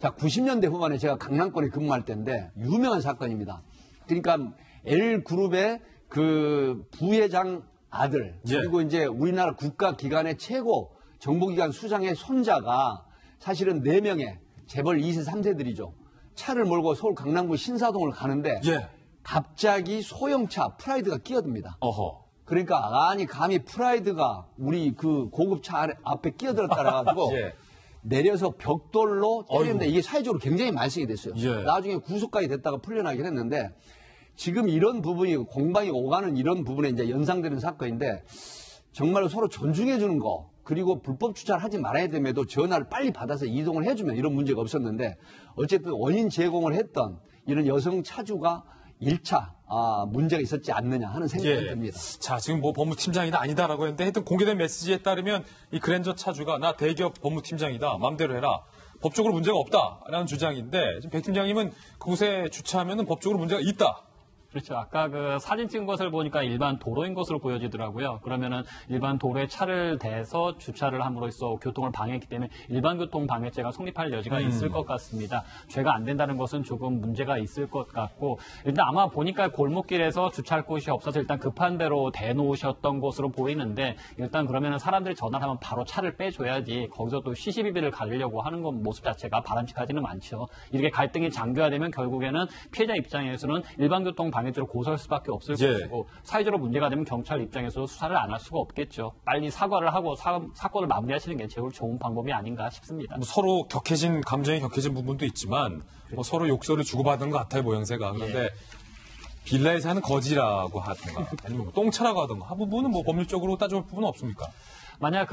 자 90년대 후반에 제가 강남권에 근무할 때인데 유명한 사건입니다. 그러니까 L그룹의 그 부회장 아들 그리고 이제 우리나라 국가기관의 최고 정보기관 수장의 손자가 사실은 4명의 재벌 2세 3세들이죠. 차를 몰고 서울 강남구 신사동을 가는데 갑자기 소형차 프라이드가 끼어듭니다. 그러니까 아니 감히 프라이드가 우리 그 고급 차 앞에 끼어들었다 그래가지고 내려서 벽돌로 때렸는데 이게 사회적으로 굉장히 말썽이 됐어요. 나중에 구속까지 됐다가 풀려나긴 했는데 지금 이런 부분이 공방이 오가는 이런 부분에 이제 연상되는 사건인데 정말로 서로 존중해 주는 거 그리고 불법 주차를 하지 말아야 됨에도 전화를 빨리 받아서 이동을 해주면 이런 문제가 없었는데 어쨌든 원인 제공을 했던 이런 여성 차주가 1차 문제가 있었지 않느냐 하는 생각이 듭니다. 자, 지금 뭐 법무팀장이다 아니다라고 했는데 하여튼 공개된 메시지에 따르면 이 그랜저 차주가 나 대기업 법무팀장이다 마음대로 해라. 법적으로 문제가 없다라는 주장인데 지금 백 팀장님은 그곳에 주차하면 법적으로 문제가 있다. 그렇죠. 아까 그 사진 찍은 것을 보니까 일반 도로인 것으로 보여지더라고요. 그러면은 일반 도로에 차를 대서 주차를 함으로써 교통을 방해했기 때문에 일반 교통 방해죄가 성립할 여지가 있을 것 같습니다. 죄가 안 된다는 것은 조금 문제가 있을 것 같고 일단 아마 보니까 골목길에서 주차할 곳이 없어서 일단 급한 대로 대놓으셨던 것으로 보이는데 일단 그러면은 사람들이 전화를 하면 바로 차를 빼줘야지 거기서 또 시시비비를 가리려고 하는 건 모습 자체가 바람직하지는 않죠. 이렇게 갈등이 장기화되면 결국에는 피해자 입장에서는 일반 교통 방해죄로 고소할 수밖에 없을 것이고 사회적으로 문제가 되면 경찰 입장에서 수사를 안 할 수가 없겠죠. 빨리 사과를 하고 사건을 마무리하시는 게 제일 좋은 방법이 아닌가 싶습니다. 뭐 서로 감정이 격해진 부분도 있지만 뭐 서로 욕설을 주고받은 것 같아요, 모양새가. 그런데 빌라에 사는 거지라고 하든가 아니면 뭐 똥차라고 하든가 그 부분은 뭐 법률적으로 따져볼 부분은 없습니까? 만약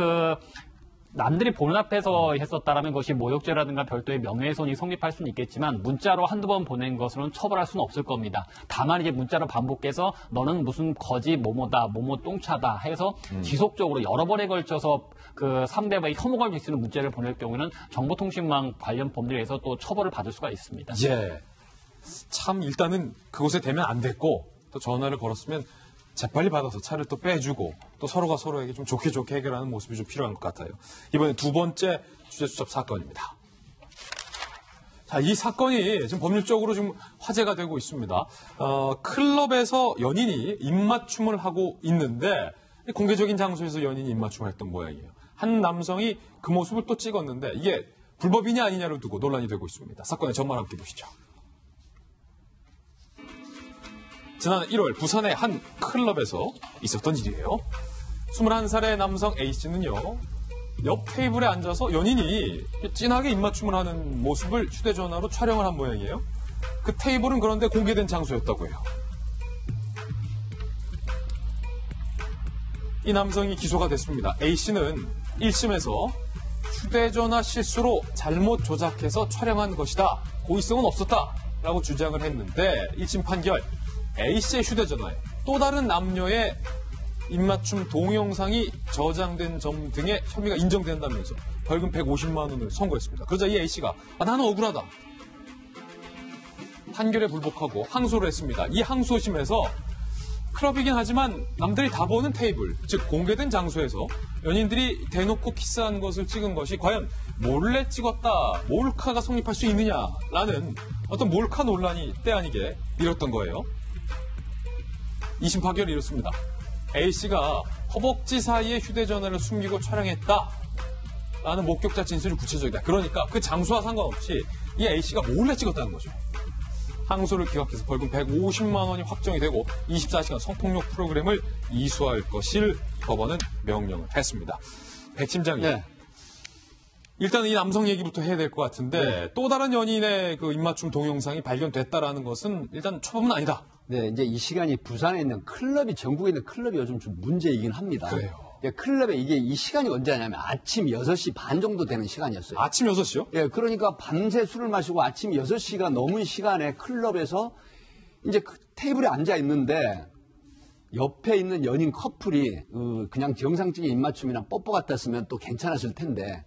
남들이 보는 앞에서 했었다라면 그것이 모욕죄라든가 별도의 명예훼손이 성립할 수는 있겠지만 문자로 한두 번 보낸 것으로는 처벌할 수는 없을 겁니다. 다만 이제 문자로 반복해서 너는 무슨 거지 뭐뭐다 뭐뭐 똥차다 해서 지속적으로 여러 번에 걸쳐서 그 상대방이 혐오가 될 수 있는 문자를 보낼 경우에는 정보통신망 관련 법률에서 또 처벌을 받을 수가 있습니다. 참 일단은 그곳에 대면 안 됐고 또 전화를 걸었으면 재빨리 받아서 차를 또 빼주고 또 서로가 서로에게 좀 좋게 해결하는 모습이 좀 필요한 것 같아요. 이번에 두 번째 주제수첩 사건입니다. 자, 이 사건이 지금 법률적으로 좀 화제가 되고 있습니다. 클럽에서 연인이 입맞춤을 하고 있는데 공개적인 장소에서 연인이 입맞춤을 했던 모양이에요. 한 남성이 그 모습을 또 찍었는데 이게 불법이냐 아니냐를 두고 논란이 되고 있습니다. 사건의 전말 함께 보시죠. 지난 1월 부산의 한 클럽에서 있었던 일이에요. 21살의 남성 A씨는요. 옆 테이블에 앉아서 연인이 진하게 입맞춤을 하는 모습을 휴대전화로 촬영을 한 모양이에요. 그 테이블은 그런데 공개된 장소였다고 해요. 이 남성이 기소가 됐습니다. A씨는 1심에서 휴대전화 실수로 잘못 조작해서 촬영한 것이다. 고의성은 없었다. 라고 주장을 했는데 1심 판결 A씨의 휴대전화에 또 다른 남녀의 입맞춤 동영상이 저장된 점 등의 혐의가 인정된다면서 벌금 150만 원을 선고했습니다. 그러자 이 A씨가 나는 억울하다. 판결에 불복하고 항소를 했습니다. 이 항소심에서 클럽이긴 하지만 남들이 다 보는 테이블, 즉 공개된 장소에서 연인들이 대놓고 키스한 것을 찍은 것이 과연 몰래 찍었다, 몰카가 성립할 수 있느냐라는 어떤 몰카 논란이 때 아니게 일었던 거예요. 2심 판결이 이렇습니다. A씨가 허벅지 사이에 휴대전화를 숨기고 촬영했다라는 목격자 진술이 구체적이다. 그러니까 그 장소와 상관없이 이 A씨가 몰래 찍었다는 거죠. 항소를 기각해서 벌금 150만 원이 확정이 되고 24시간 성폭력 프로그램을 이수할 것을 법원은 명령을 했습니다. 백 팀장님. 네. 일단 이 남성 얘기부터 해야 될 것 같은데 네. 또 다른 연인의 그 입맞춤 동영상이 발견됐다라는 것은 일단 초범은 아니다. 네, 이제 이 시간이 부산에 있는 클럽이 전국에 있는 클럽이 요즘 좀 문제이긴 합니다. 그래요. 클럽에 이게 이 시간이 언제냐면 아침 6시 반 정도 되는 시간이었어요. 아침 6시요? 예, 그러니까 밤새 술을 마시고 아침 6시가 넘은 시간에 클럽에서 이제 그 테이블에 앉아 있는데 옆에 있는 연인 커플이 그냥 정상적인 입맞춤이나 뽀뽀 같았으면 또 괜찮았을 텐데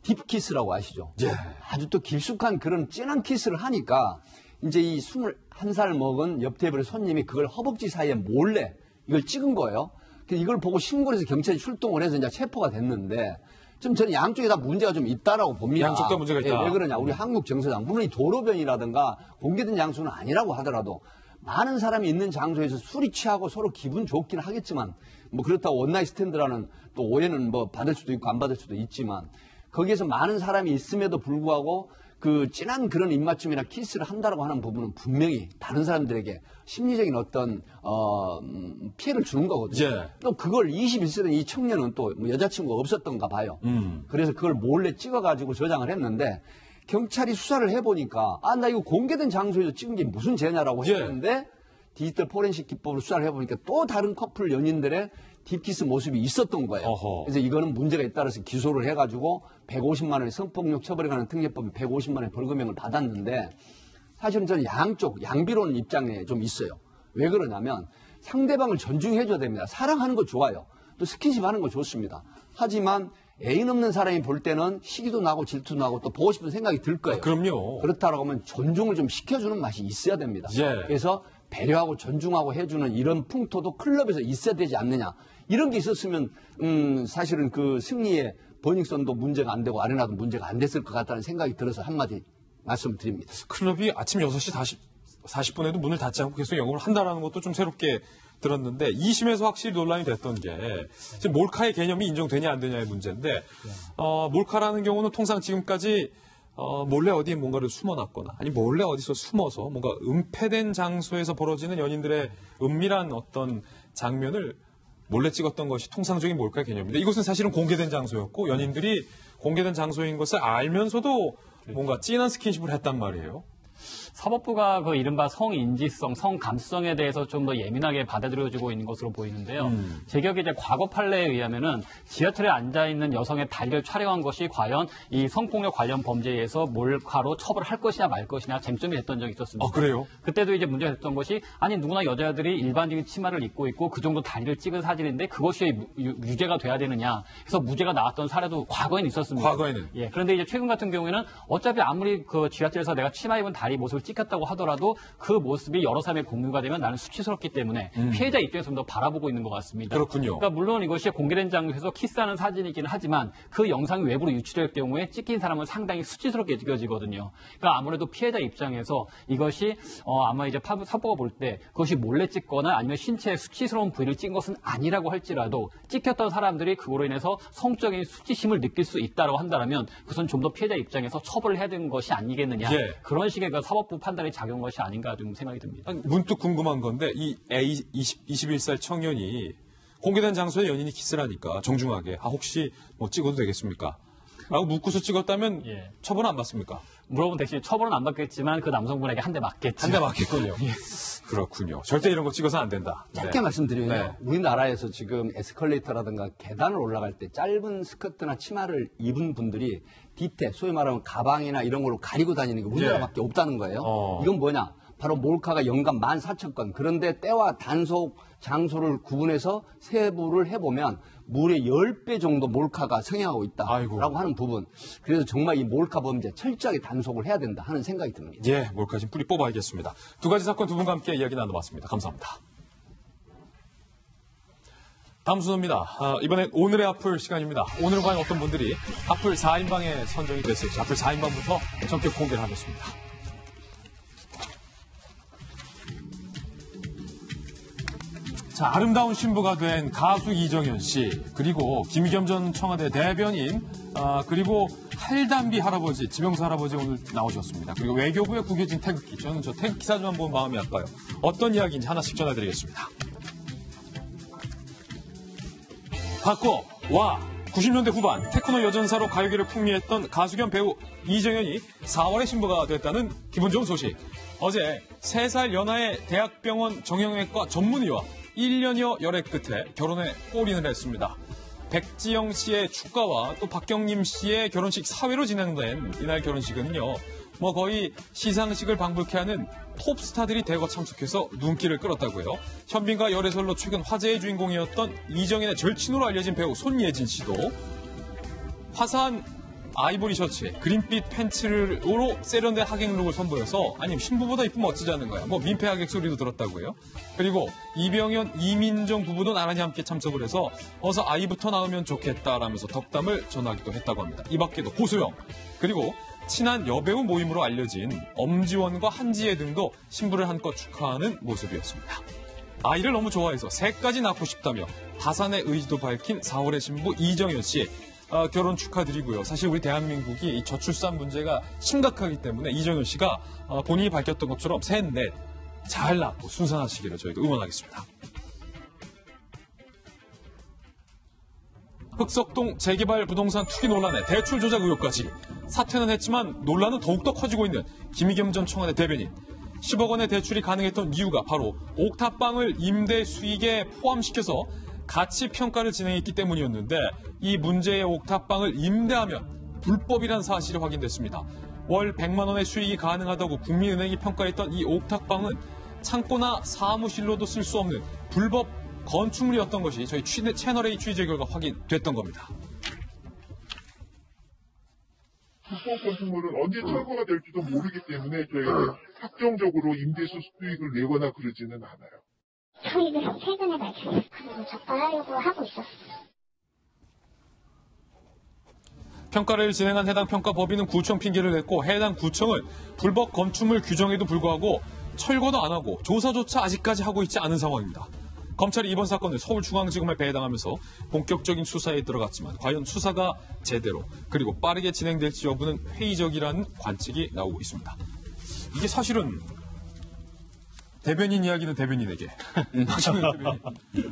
딥키스라고 아시죠? 예. 아주 또 깊숙한 그런 진한 키스를 하니까 이제 이 21살 먹은 옆 테이블의 손님이 그걸 허벅지 사이에 몰래 이걸 찍은 거예요. 이걸 보고 신고를 해서 경찰이 출동을 해서 이제 체포가 됐는데 좀 저는 양쪽에 다 문제가 좀 있다라고 봅니다. 양쪽 다 문제가 있다. 왜 그러냐. 우리 한국 정서상 물론 이 도로변이라든가 공개된 장소는 아니라고 하더라도 많은 사람이 있는 장소에서 술이 취하고 서로 기분 좋긴 하겠지만 뭐 그렇다고 원나잇 스탠드라는 또 오해는 뭐 받을 수도 있고 안 받을 수도 있지만 거기에서 많은 사람이 있음에도 불구하고 그 진한 그런 입맞춤이나 키스를 한다라고 하는 부분은 분명히 다른 사람들에게 심리적인 어떤 피해를 주는 거거든요. 예. 또 그걸 21세 된 이 청년은 또 여자친구가 없었던가 봐요. 그래서 그걸 몰래 찍어가지고 저장을 했는데 경찰이 수사를 해보니까 나 이거 공개된 장소에서 찍은 게 무슨 죄냐라고 했는데 디지털 포렌식 기법으로 수사를 해보니까 또 다른 커플 연인들의 딥키스 모습이 있었던 거예요. 어허. 그래서 이거는 문제가 있다라서 기소를 해가지고 150만 원의 성폭력 처벌에 관한 특례법에 150만 원의 벌금형을 받았는데 사실은 저는 양비론 입장에 좀 있어요. 왜 그러냐면 상대방을 존중해줘야 됩니다. 사랑하는 거 좋아요. 또 스킨십 하는 거 좋습니다. 하지만 애인 없는 사람이 볼 때는 시기도 나고 질투도 나고 또 보고 싶은 생각이 들 거예요. 그럼요. 그렇다고 하면 존중을 좀 시켜주는 맛이 있어야 됩니다. 예. 그래서 배려하고 존중하고 해주는 이런 풍토도 클럽에서 있어야 되지 않느냐. 이런 게 있었으면 사실은 그 승리의 버닝썬도 문제가 안 되고 아레나도 문제가 안 됐을 것 같다는 생각이 들어서 한마디 말씀드립니다. 클럽이 아침 6시 40분에도 문을 닫지 않고 계속 영업을 한다는 것도 좀 새롭게 들었는데 2심에서 확실히 논란이 됐던 게 지금 몰카의 개념이 인정되냐 안 되냐의 문제인데 몰카라는 경우는 통상 지금까지 몰래 어디에 뭔가를 숨어놨거나 아니 몰래 어디서 숨어서 뭔가 은폐된 장소에서 벌어지는 연인들의 은밀한 어떤 장면을 몰래 찍었던 것이 통상적인 몰카의 개념인데 이것은 사실은 공개된 장소였고 연인들이 공개된 장소인 것을 알면서도 뭔가 진한 스킨십을 했단 말이에요. 사법부가 그 이른바 성인지성, 성감수성에 대해서 좀 더 예민하게 받아들여지고 있는 것으로 보이는데요. 제 기억에 이제 과거 판례에 의하면은 지하철에 앉아있는 여성의 다리를 촬영한 것이 과연 이 성폭력 관련 범죄에 의해서 몰카로 처벌할 것이냐 말 것이냐 쟁점이 됐던 적이 있었습니다. 아, 그래요? 그때도 이제 문제가 됐던 것이 아니 누구나 여자들이 일반적인 치마를 입고 있고 그 정도 다리를 찍은 사진인데 그것이 유죄가 돼야 되느냐. 그래서 무죄가 나왔던 사례도 과거에는 있었습니다. 과거에는. 예. 그런데 이제 최근 같은 경우에는 어차피 아무리 그 지하철에서 내가 치마 입은 다리 모습을 찍혔다고 하더라도 그 모습이 여러 사람의 공유가 되면 나는 수치스럽기 때문에 피해자 입장에서 좀 더 바라보고 있는 것 같습니다. 그렇군요. 그러니까 물론 이것이 공개된 장소에서 키스하는 사진이기는 하지만 그 영상이 외부로 유출될 경우에 찍힌 사람은 상당히 수치스럽게 느껴지거든요. 그러니까 아무래도 피해자 입장에서 이것이 아마 이제 사법가 볼 때 그것이 몰래 찍거나 아니면 신체에 수치스러운 부위를 찍은 것은 아니라고 할지라도 찍혔던 사람들이 그거로 인해서 성적인 수치심을 느낄 수 있다고 한다면 그것은 좀 더 피해자 입장에서 처벌을 해야 되는 것이 아니겠느냐. 예. 그런 식의 그 사법부 판단이 작용한 것이 아닌가 좀 생각이 듭니다. 문득 궁금한 건데 이 21살 청년이 공개된 장소에 연인이 키스를 하니까 정중하게 혹시 뭐 찍어도 되겠습니까? 라고 묻고서 찍었다면 예. 처벌은 안 받습니까? 물어본 대신 처벌은 안 받겠지만 그 남성분에게 한 대 맞겠죠. 한 대 맞겠군요. 그렇군요. 절대 이런 거 찍어서 안 된다. 짧게 네. 말씀드리면 네. 우리나라에서 지금 에스컬레이터라든가 계단을 올라갈 때 짧은 스커트나 치마를 입은 분들이 뒤태, 소위 말하면 가방이나 이런 걸로 가리고 다니는 게 우리나라밖에 없다는 거예요. 이건 뭐냐? 바로 몰카가 연간 14,000건. 그런데 때와 단속 장소를 구분해서 세부를 해보면 무려 10배 정도 몰카가 성행하고 있다라고 하는 부분. 그래서 정말 이 몰카 범죄 철저하게 단속을 해야 된다 하는 생각이 듭니다. 예, 몰카 좀 뿌리 뽑아야겠습니다. 두 가지 사건 두 분과 함께 이야기 나눠봤습니다. 감사합니다. 다음 순서입니다. 이번엔 오늘의 앞을 시간입니다. 오늘은 과연 어떤 분들이 앞을 4인방에 선정이 됐을지 앞을 4인방부터 전격 공개를 하겠습니다. 자, 아름다운 신부가 된 가수 이정현 씨, 그리고 김의겸 전 청와대 대변인, 그리고 할담비 할아버지, 지명수 할아버지 오늘 나오셨습니다. 그리고 외교부에 구겨진 태극기. 저는 저 태극기 사진만 보면 마음이 아파요. 어떤 이야기인지 하나씩 전해드리겠습니다. 바꿔, 와! 90년대 후반 테크노 여전사로 가요계를 풍미했던 가수 겸 배우 이정현이 4월에 신부가 됐다는 기분 좋은 소식. 어제 3살 연하의 대학병원 정형외과 전문의와 1년여 열애 끝에 결혼에 골인을 했습니다. 백지영 씨의 축가와 또 박경림 씨의 결혼식 사회로 진행된 이날 결혼식은요, 거의 시상식을 방불케 하는 톱스타들이 대거 참석해서 눈길을 끌었다고요. 현빈과 열애설로 최근 화제의 주인공이었던 이정현의 절친으로 알려진 배우 손예진 씨도 화사한 아이보리 셔츠에 그린빛 팬츠로 세련된 하객룩을 선보여서 아니 신부보다 이쁘면 어쩌지 않는 거야. 민폐 하객 소리도 들었다고요. 그리고 이병현, 이민정 부부도 나란히 함께 참석을 해서 어서 아이부터 낳으면 좋겠다라면서 덕담을 전하기도 했다고 합니다. 이 밖에도 고소영, 그리고 친한 여배우 모임으로 알려진 엄지원과 한지혜 등도 신부를 한껏 축하하는 모습이었습니다. 아이를 너무 좋아해서 3까지 낳고 싶다며 다산의 의지도 밝힌 4월의 신부 이정현 씨. 결혼 축하드리고요. 사실 우리 대한민국이 이 저출산 문제가 심각하기 때문에 이정현 씨가 본인이 밝혔던 것처럼 셋, 넷 잘 낳고 순산하시기를 저희도 응원하겠습니다. 흑석동 재개발 부동산 투기 논란에 대출 조작 의혹까지 사퇴는 했지만 논란은 더욱더 커지고 있는 김의겸 전 청와대 대변인. 10억 원의 대출이 가능했던 이유가 바로 옥탑방을 임대 수익에 포함시켜서 가치 평가를 진행했기 때문이었는데 이 문제의 옥탑방을 임대하면 불법이란 사실이 확인됐습니다. 월 100만 원의 수익이 가능하다고 국민은행이 평가했던 이 옥탑방은 창고나 사무실로도 쓸 수 없는 불법 건축물이었던 것이 저희 채널A 취재 결과 확인됐던 겁니다. 불법 건축물은 언제 철거가 될지도 모르기 때문에 저희가 확정적으로 임대수 수익을 내거나 그러지는 않아요. 수익을 최근에 밝혔어요. 그리고 적발하려고 하고 있었어요. 평가를 진행한 해당 평가법인은 구청 핑계를 냈고 해당 구청은 불법 건축물 규정에도 불구하고 철거도 안 하고 조사조차 아직까지 하고 있지 않은 상황입니다. 검찰이 이번 사건을 서울중앙지검에 배당하면서 본격적인 수사에 들어갔지만 과연 수사가 제대로 그리고 빠르게 진행될지 여부는 회의적이라는 관측이 나오고 있습니다. 이게 사실은 대변인 이야기는 대변인에게.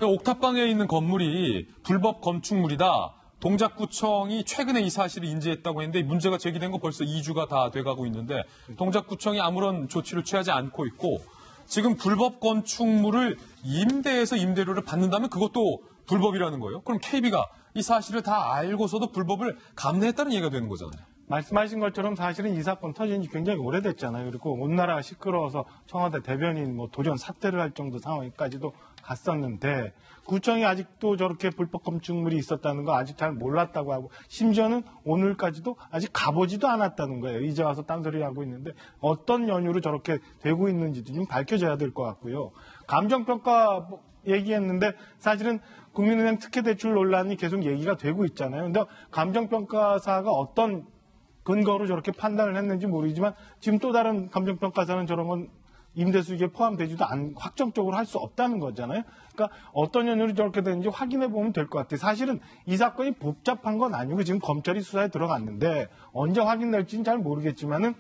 옥탑방에 있는 건물이 불법 건축물이다. 동작구청이 최근에 이 사실을 인지했다고 했는데 문제가 제기된 거 벌써 2주가 다 돼가고 있는데 동작구청이 아무런 조치를 취하지 않고 있고 지금 불법 건축물을 임대해서 임대료를 받는다면 그것도 불법이라는 거예요. 그럼 KB가 이 사실을 다 알고서도 불법을 감내했다는 얘기가 되는 거잖아요. 말씀하신 것처럼 사실은 이 사건 터진 지 굉장히 오래됐잖아요. 그리고 온 나라가 시끄러워서 청와대 대변인 도전 사퇴를 할 정도 상황까지도 갔었는데 구청이 아직도 저렇게 불법 건축물이 있었다는 거 아직 잘 몰랐다고 하고 심지어는 오늘까지도 아직 가보지도 않았다는 거예요. 이제 와서 딴소리 하고 있는데 어떤 연유로 저렇게 되고 있는지도 좀 밝혀져야 될 것 같고요. 감정평가 얘기했는데 사실은 국민은행 특혜대출 논란이 계속 얘기가 되고 있잖아요. 근데 감정평가사가 어떤 근거로 저렇게 판단을 했는지 모르지만 지금 또 다른 감정평가사는 저런 건 임대수익에 포함되지도 확정적으로 할 수 없다는 거잖아요. 그러니까 어떤 연유로 저렇게 되는지 확인해 보면 될 것 같아요. 사실은 이 사건이 복잡한 건 아니고 지금 검찰이 수사에 들어갔는데 언제 확인될지는 잘 모르겠지만은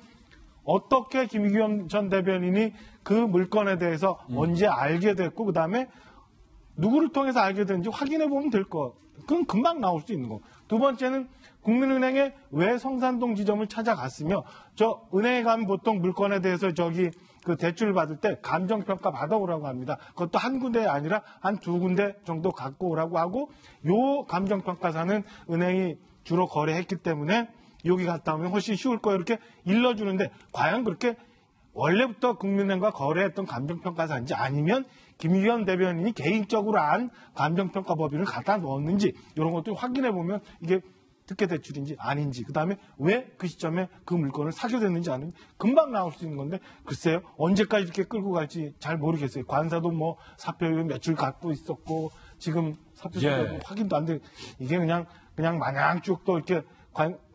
어떻게 김의겸 전 대변인이 그 물건에 대해서 언제 알게 됐고 그다음에 누구를 통해서 알게 됐는지 확인해 보면 될 거. 그건 금방 나올 수 있는 거. 두 번째는 국민은행에 왜 성산동 지점을 찾아갔으며 저 은행에 가면 보통 물건에 대해서 그 대출을 받을 때 감정평가 받아오라고 합니다. 그것도 한 군데 아니라 한 두 군데 정도 갖고 오라고 하고 요 감정평가사는 은행이 주로 거래했기 때문에 여기 갔다 오면 훨씬 쉬울 거예요. 이렇게 일러주는데 과연 그렇게 원래부터 국민은행과 거래했던 감정평가사인지 아니면 김의겸 대변인이 개인적으로 안 감정평가 법인을 갖다 넣었는지 이런 것도 확인해 보면 이게 특혜대출인지 아닌지 그다음에 왜 그 시점에 그 물건을 사게 됐는지 아닌지 금방 나올 수 있는 건데 글쎄요 언제까지 이렇게 끌고 갈지 잘 모르겠어요. 관사도 뭐 사표 며칠 갖고 있었고 지금 사표 확인도 안 돼. 이게 그냥 마냥 쭉 또 이렇게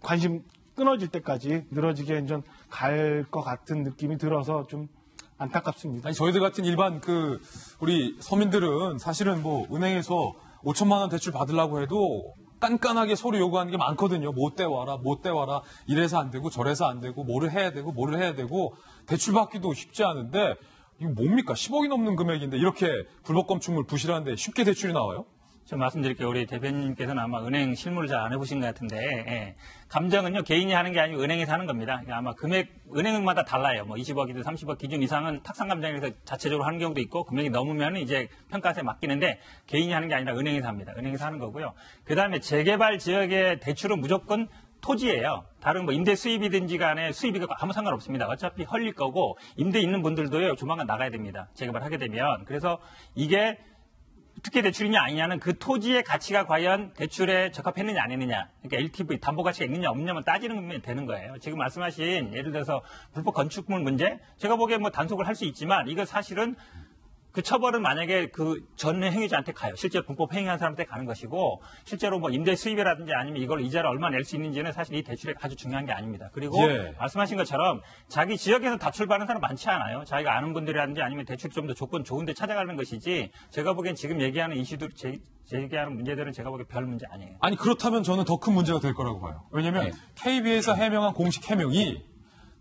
관심 끊어질 때까지 늘어지게 갈 것 같은 느낌이 들어서 좀 안타깝습니다. 아니 저희들 같은 일반 우리 서민들은 사실은 뭐 은행에서 5천만 원 대출 받으려고 해도 깐깐하게 서로 요구하는 게 많거든요. 못 떼와라, 이래서 안 되고 저래서 안 되고 뭐를 해야 되고 대출 받기도 쉽지 않은데 이거 뭡니까? 10억이 넘는 금액인데 이렇게 불법 건축물 부실한데 쉽게 대출이 나와요? 좀 말씀드릴게요. 우리 대표님께서는 아마 은행 실무를 잘 안 해보신 것 같은데, 감정은요, 개인이 하는 게 아니고 은행에서 하는 겁니다. 그러니까 아마 은행마다 달라요. 뭐 20억이든 30억 기준 이상은 탁상감정에서 자체적으로 하는 경우도 있고, 금액이 넘으면 이제 평가세에 맡기는데, 개인이 하는 게 아니라 은행에서 합니다. 은행에서 하는 거고요. 그 다음에 재개발 지역의 대출은 무조건 토지예요. 다른 뭐 임대 수입이든지 간에 수입이 아무 상관없습니다. 어차피 헐릴 거고, 임대 있는 분들도요, 조만간 나가야 됩니다. 재개발 하게 되면. 그래서 이게 특혜 대출이냐 아니냐는 그 토지의 가치가 과연 대출에 적합했느냐 안 했느냐, 그러니까 LTV 담보 가치가 있느냐 없느냐만 따지는 되는 거예요. 지금 말씀하신 예를 들어서 불법 건축물 문제, 제가 보기에 뭐 단속을 할 수 있지만 이거 사실은 그 처벌은 만약에 그 전 행위자한테 가요. 실제로 불법 행위한 사람한테 가는 것이고, 실제로 뭐 임대 수입이라든지 아니면 이걸 이자를 얼마 낼 수 있는지는 사실 이 대출에 아주 중요한 게 아닙니다. 그리고 말씀하신 것처럼 자기 지역에서 다출 받는 사람 많지 않아요. 자기가 아는 분들이라든지 아니면 대출 좀 더 조건 좋은데 찾아가는 것이지, 제가 보기엔 지금 얘기하는 이슈들, 제기하는 문제들은 제가 보기엔 별 문제 아니에요. 아니 그렇다면 저는 더 큰 문제가 될 거라고 봐요. 왜냐하면 KB에서 해명한 공식 해명이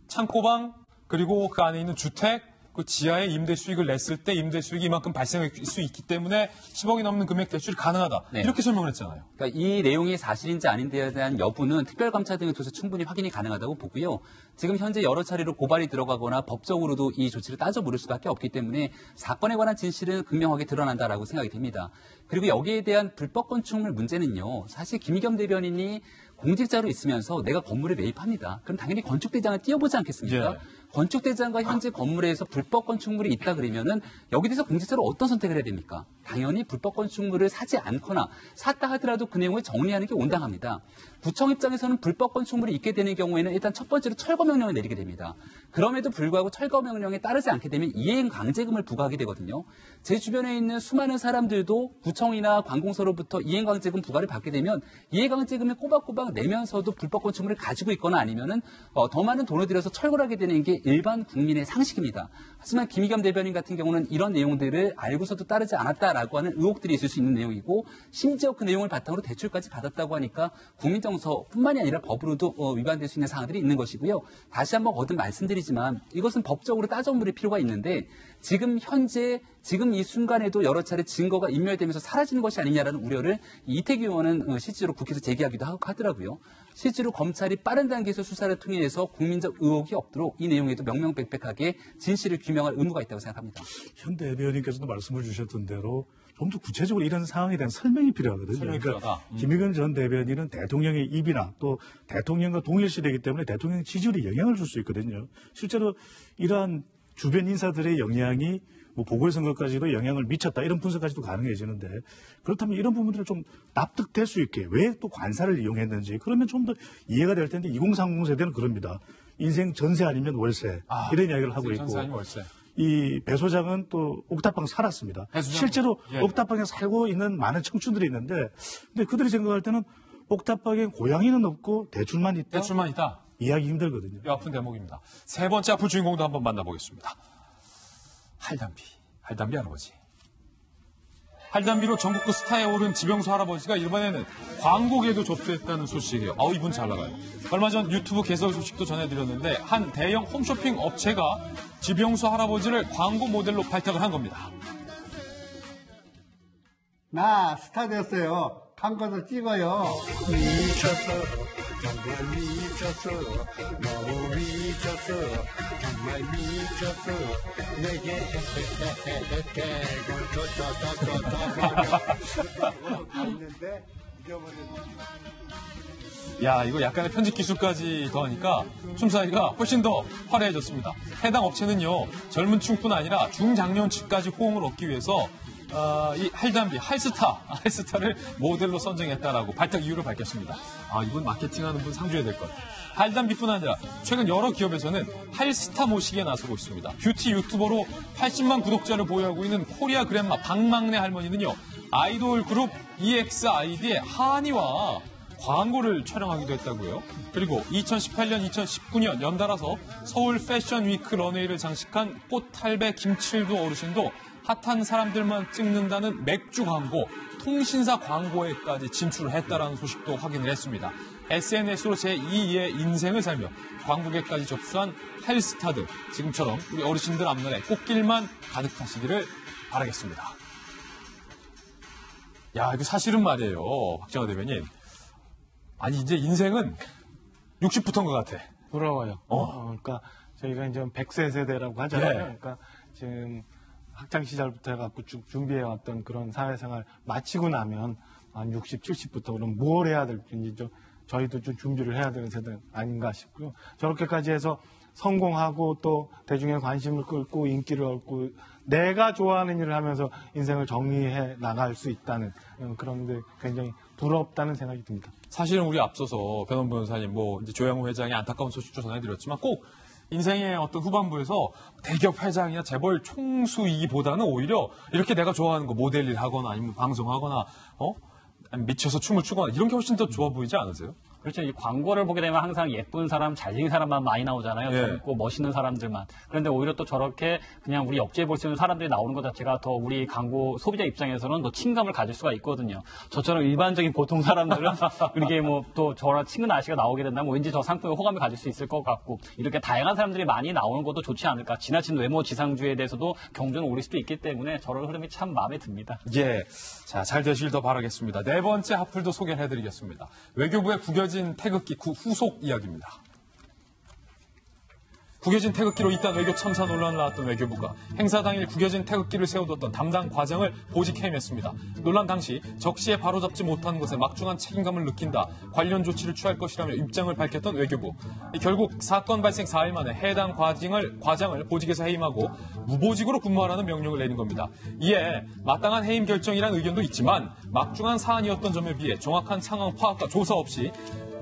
창고방 그리고 그 안에 있는 주택 그 지하에 임대 수익을 냈을 때 임대 수익이 이만큼 발생할 수 있기 때문에 10억이 넘는 금액 대출이 가능하다. 이렇게 설명을 했잖아요. 그러니까 이 내용이 사실인지 아닌지에 대한 여부는 특별감찰 등을 통해서 충분히 확인이 가능하다고 보고요. 지금 현재 여러 차례로 고발이 들어가거나 법적으로도 이 조치를 따져 물을 수밖에 없기 때문에 사건에 관한 진실은 극명하게 드러난다라고 생각이 됩니다. 그리고 여기에 대한 불법 건축물 문제는요. 사실 김의겸 대변인이 공직자로 있으면서 내가 건물에 매입합니다. 그럼 당연히 건축대장을 띄워보지 않겠습니까? 건축대장과 현재 건물에서 불법 건축물이 있다 그러면은 여기 대해서 공직자로 어떤 선택을 해야 됩니까? 당연히 불법 건축물을 사지 않거나 샀다 하더라도 그 내용을 정리하는 게 온당합니다. 구청 입장에서는 불법 건축물이 있게 되는 경우에는 일단 첫 번째로 철거 명령을 내리게 됩니다. 그럼에도 불구하고 철거 명령에 따르지 않게 되면 이행 강제금을 부과하게 되거든요. 제 주변에 있는 수많은 사람들도 구청이나 관공서로부터 이행 강제금 부과를 받게 되면 이행 강제금을 꼬박꼬박 내면서도 불법 건축물을 가지고 있거나 아니면은 더 많은 돈을 들여서 철거를 하게 되는 게 일반 국민의 상식입니다. 하지만 김의겸 대변인 같은 경우는 이런 내용들을 알고서도 따르지 않았다라고 하는 의혹들이 있을 수 있는 내용이고, 심지어 그 내용을 바탕으로 대출까지 받았다고 하니까 국민정서뿐만이 아니라 법으로도 위반될 수 있는 사항들이 있는 것이고요. 다시 한번 거듭 말씀드리지만 이것은 법적으로 따져 물을 필요가 있는데, 지금 이 순간에도 여러 차례 증거가 인멸되면서 사라지는 것이 아니냐라는 우려를 이태규 의원은 실제로 국회에서 제기하기도 하더라고요. 실제로 검찰이 빠른 단계에서 수사를 통해서 국민적 의혹이 없도록 이 내용에도 명명백백하게 진실을 규명할 의무가 있다고 생각합니다. 현 대변인께서도 말씀을 주셨던 대로 좀 더 구체적으로 이런 상황에 대한 설명이 필요하거든요. 그러니까 김의겸 전 대변인은 대통령의 입이나 또 대통령과 동일시되기 때문에 대통령 지지율에 영향을 줄 수 있거든요. 실제로 이러한 주변 인사들의 영향이 뭐 보궐선거까지도 영향을 미쳤다 이런 분석까지도 가능해지는데 그렇다면 이런 부분들을 좀 납득될 수 있게 왜 또 관사를 이용했는지 그러면 좀 더 이해가 될 텐데 2030 세대는 그럽니다. 인생 전세 아니면 월세 이런 이야기를 하고 있고 전세 아니면 월세. 이 배 소장은 또 옥탑방 살았습니다. 실제로 예. 옥탑방에 살고 있는 많은 청춘들이 있는데 근데 그들이 생각할 때는 옥탑방에 고양이는 없고 대출만 있다. 대출만 있다. 이해하기 힘들거든요. 뼈 아픈 대목입니다. 세 번째 아플 주인공도 한번 만나보겠습니다. 할담비 할아버지. 할담비로 전국구 스타에 오른 지병수 할아버지가 이번에는 광고계도 접수했다는 소식이에요. 이분 잘 나가요. 얼마 전 유튜브 개설 소식도 전해드렸는데 한 대형 홈쇼핑 업체가 지병수 할아버지를 광고 모델로 발탁을 한 겁니다. 나 스타 됐어요. 광고도 찍어요. 미쳤어, 정말 미쳤어, 너무 미쳤어, 정말 미쳤어, 내게 있는데 잊어버렸네. 야, 이거 약간의 편집 기술까지 더하니까 춤사위가 훨씬 더 화려해졌습니다. 해당 업체는요, 젊은 층뿐 아니라 중장년층까지 호응을 얻기 위해서 이 할담비, 할스타를 모델로 선정했다라고 발탁 이유를 밝혔습니다. 이분 마케팅하는 분 상주해야 될 것 같아요. 할담비뿐 아니라 최근 여러 기업에서는 할스타 모시기에 나서고 있습니다. 뷰티 유튜버로 80만 구독자를 보유하고 있는 코리아 그랜마 박막내 할머니는요, 아이돌 그룹 EXID의 하니와 광고를 촬영하기도 했다고요. 그리고 2018년, 2019년 연달아서 서울 패션 위크 런웨이를 장식한 꽃할배 김칠도 어르신도 핫한 사람들만 찍는다는 맥주 광고, 통신사 광고에까지 진출을 했다라는 소식도 확인을 했습니다. SNS로 제2의 인생을 살며 광고계까지 접수한 할스타들, 지금처럼 우리 어르신들 앞날에 꽃길만 가득하시기를 바라겠습니다. 야, 이거 사실은 말이에요, 박정화 대변인. 아니, 이제 인생은 60부터인 것 같아. 부러워요. 그러니까 저희가 이제 100세 세대라고 하잖아요. 네. 그러니까 지금 학창 시절부터 해갖고 쭉 준비해왔던 그런 사회생활 마치고 나면 한 60, 70부터 그럼 뭘 해야 될지 저희도 좀 준비를 해야 되는 세대 아닌가 싶고요. 저렇게까지 해서 성공하고 또 대중의 관심을 끌고 인기를 얻고 내가 좋아하는 일을 하면서 인생을 정리해 나갈 수 있다는 그런데 굉장히 부럽다는 생각이 듭니다. 사실은 우리 앞서서 변원 변호사님, 이제 조양호 회장의 안타까운 소식도 전해드렸지만 꼭 인생의 어떤 후반부에서 대기업 회장이나 재벌 총수이기보다는 오히려 이렇게 내가 좋아하는 거 모델 일 하거나 아니면 방송하거나 미쳐서 춤을 추거나 이런 게 훨씬 더 좋아 보이지 않으세요? 그렇죠. 이 광고를 보게 되면 항상 예쁜 사람, 잘생긴 사람만 많이 나오잖아요. 예. 젊고 멋있는 사람들만. 그런데 오히려 또 저렇게 그냥 우리 옆집에 볼 수 있는 사람들이 나오는 것 자체가 더 우리 광고 소비자 입장에서는 더 친감을 가질 수가 있거든요. 저처럼 일반적인 보통 사람들은 이렇게 또 저랑 친근 아저씨가 나오게 된다면 왠지 저 상품에 호감을 가질 수 있을 것 같고 이렇게 다양한 사람들이 많이 나오는 것도 좋지 않을까. 지나친 외모 지상주의에 대해서도 경종을 울릴 수도 있기 때문에 저런 흐름이 참 마음에 듭니다. 예. 자, 잘 되시길 더 바라겠습니다. 네 번째 핫플도 소개를 해드리겠습니다. 외교부의 구겨진 태극기 후속 이야기입니다. 구겨진 태극기로 잇따른 외교 참사 논란을 낳았던 외교부가 행사 당일 구겨진 태극기를 세워뒀던 담당 과장을 보직 해임했습니다. 논란 당시 적시에 바로잡지 못한 것에 막중한 책임감을 느낀다. 관련 조치를 취할 것이라며 입장을 밝혔던 외교부. 결국 사건 발생 4일 만에 해당 과장을 보직에서 해임하고 무보직으로 근무하라는 명령을 내린 겁니다. 이에 마땅한 해임 결정이라는 의견도 있지만 막중한 사안이었던 점에 비해 정확한 상황 파악과 조사 없이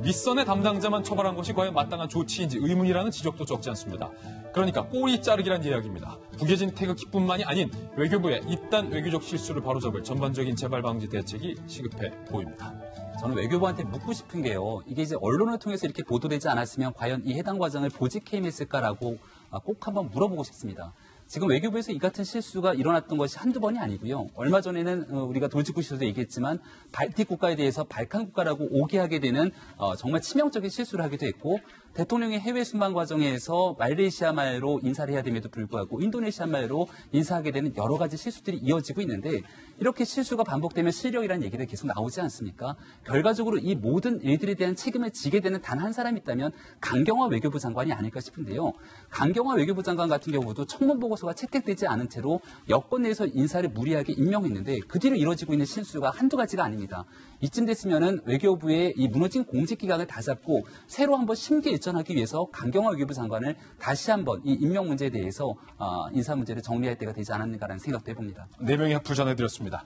윗선의 담당자만 처벌한 것이 과연 마땅한 조치인지 의문이라는 지적도 적지 않습니다. 그러니까 꼬리 자르기란 이야기입니다. 구겨진 태극기뿐만이 아닌 외교부의 이딴 외교적 실수를 바로잡을 전반적인 재발 방지 대책이 시급해 보입니다. 저는 외교부한테 묻고 싶은 게요. 이게 이제 언론을 통해서 이렇게 보도되지 않았으면 과연 이 해당 과장을 보직 해임했을까라고 꼭 한번 물어보고 싶습니다. 지금 외교부에서 이 같은 실수가 일어났던 것이 한두 번이 아니고요. 얼마 전에는 우리가 돌직구시에서도 얘기했지만 발틱 국가에 대해서 발칸 국가라고 오개하게 되는 정말 치명적인 실수를 하기도 했고 대통령의 해외 순방 과정에서 말레이시아 말로 인사를 해야 됨에도 불구하고 인도네시아 말로 인사하게 되는 여러 가지 실수들이 이어지고 있는데 이렇게 실수가 반복되면 실력이라는 얘기들이 계속 나오지 않습니까? 결과적으로 이 모든 일들에 대한 책임을 지게 되는 단 한 사람이 있다면 강경화 외교부 장관이 아닐까 싶은데요. 강경화 외교부 장관 같은 경우도 청문보고 인사보고서가 채택되지 않은 채로 여권 내에서 인사를 무리하게 임명했는데 그 뒤로 이뤄지고 있는 실수가 한두 가지가 아닙니다. 이쯤 됐으면은 외교부의 이 무너진 공직기강을 다잡고 새로 한번 심기일전하기 위해서 강경화 외교부 장관을 다시 한번 이 임명 문제에 대해서 인사 문제를 정리할 때가 되지 않았는가라는 생각도 해봅니다. 4명의 학풀 전해드렸습니다.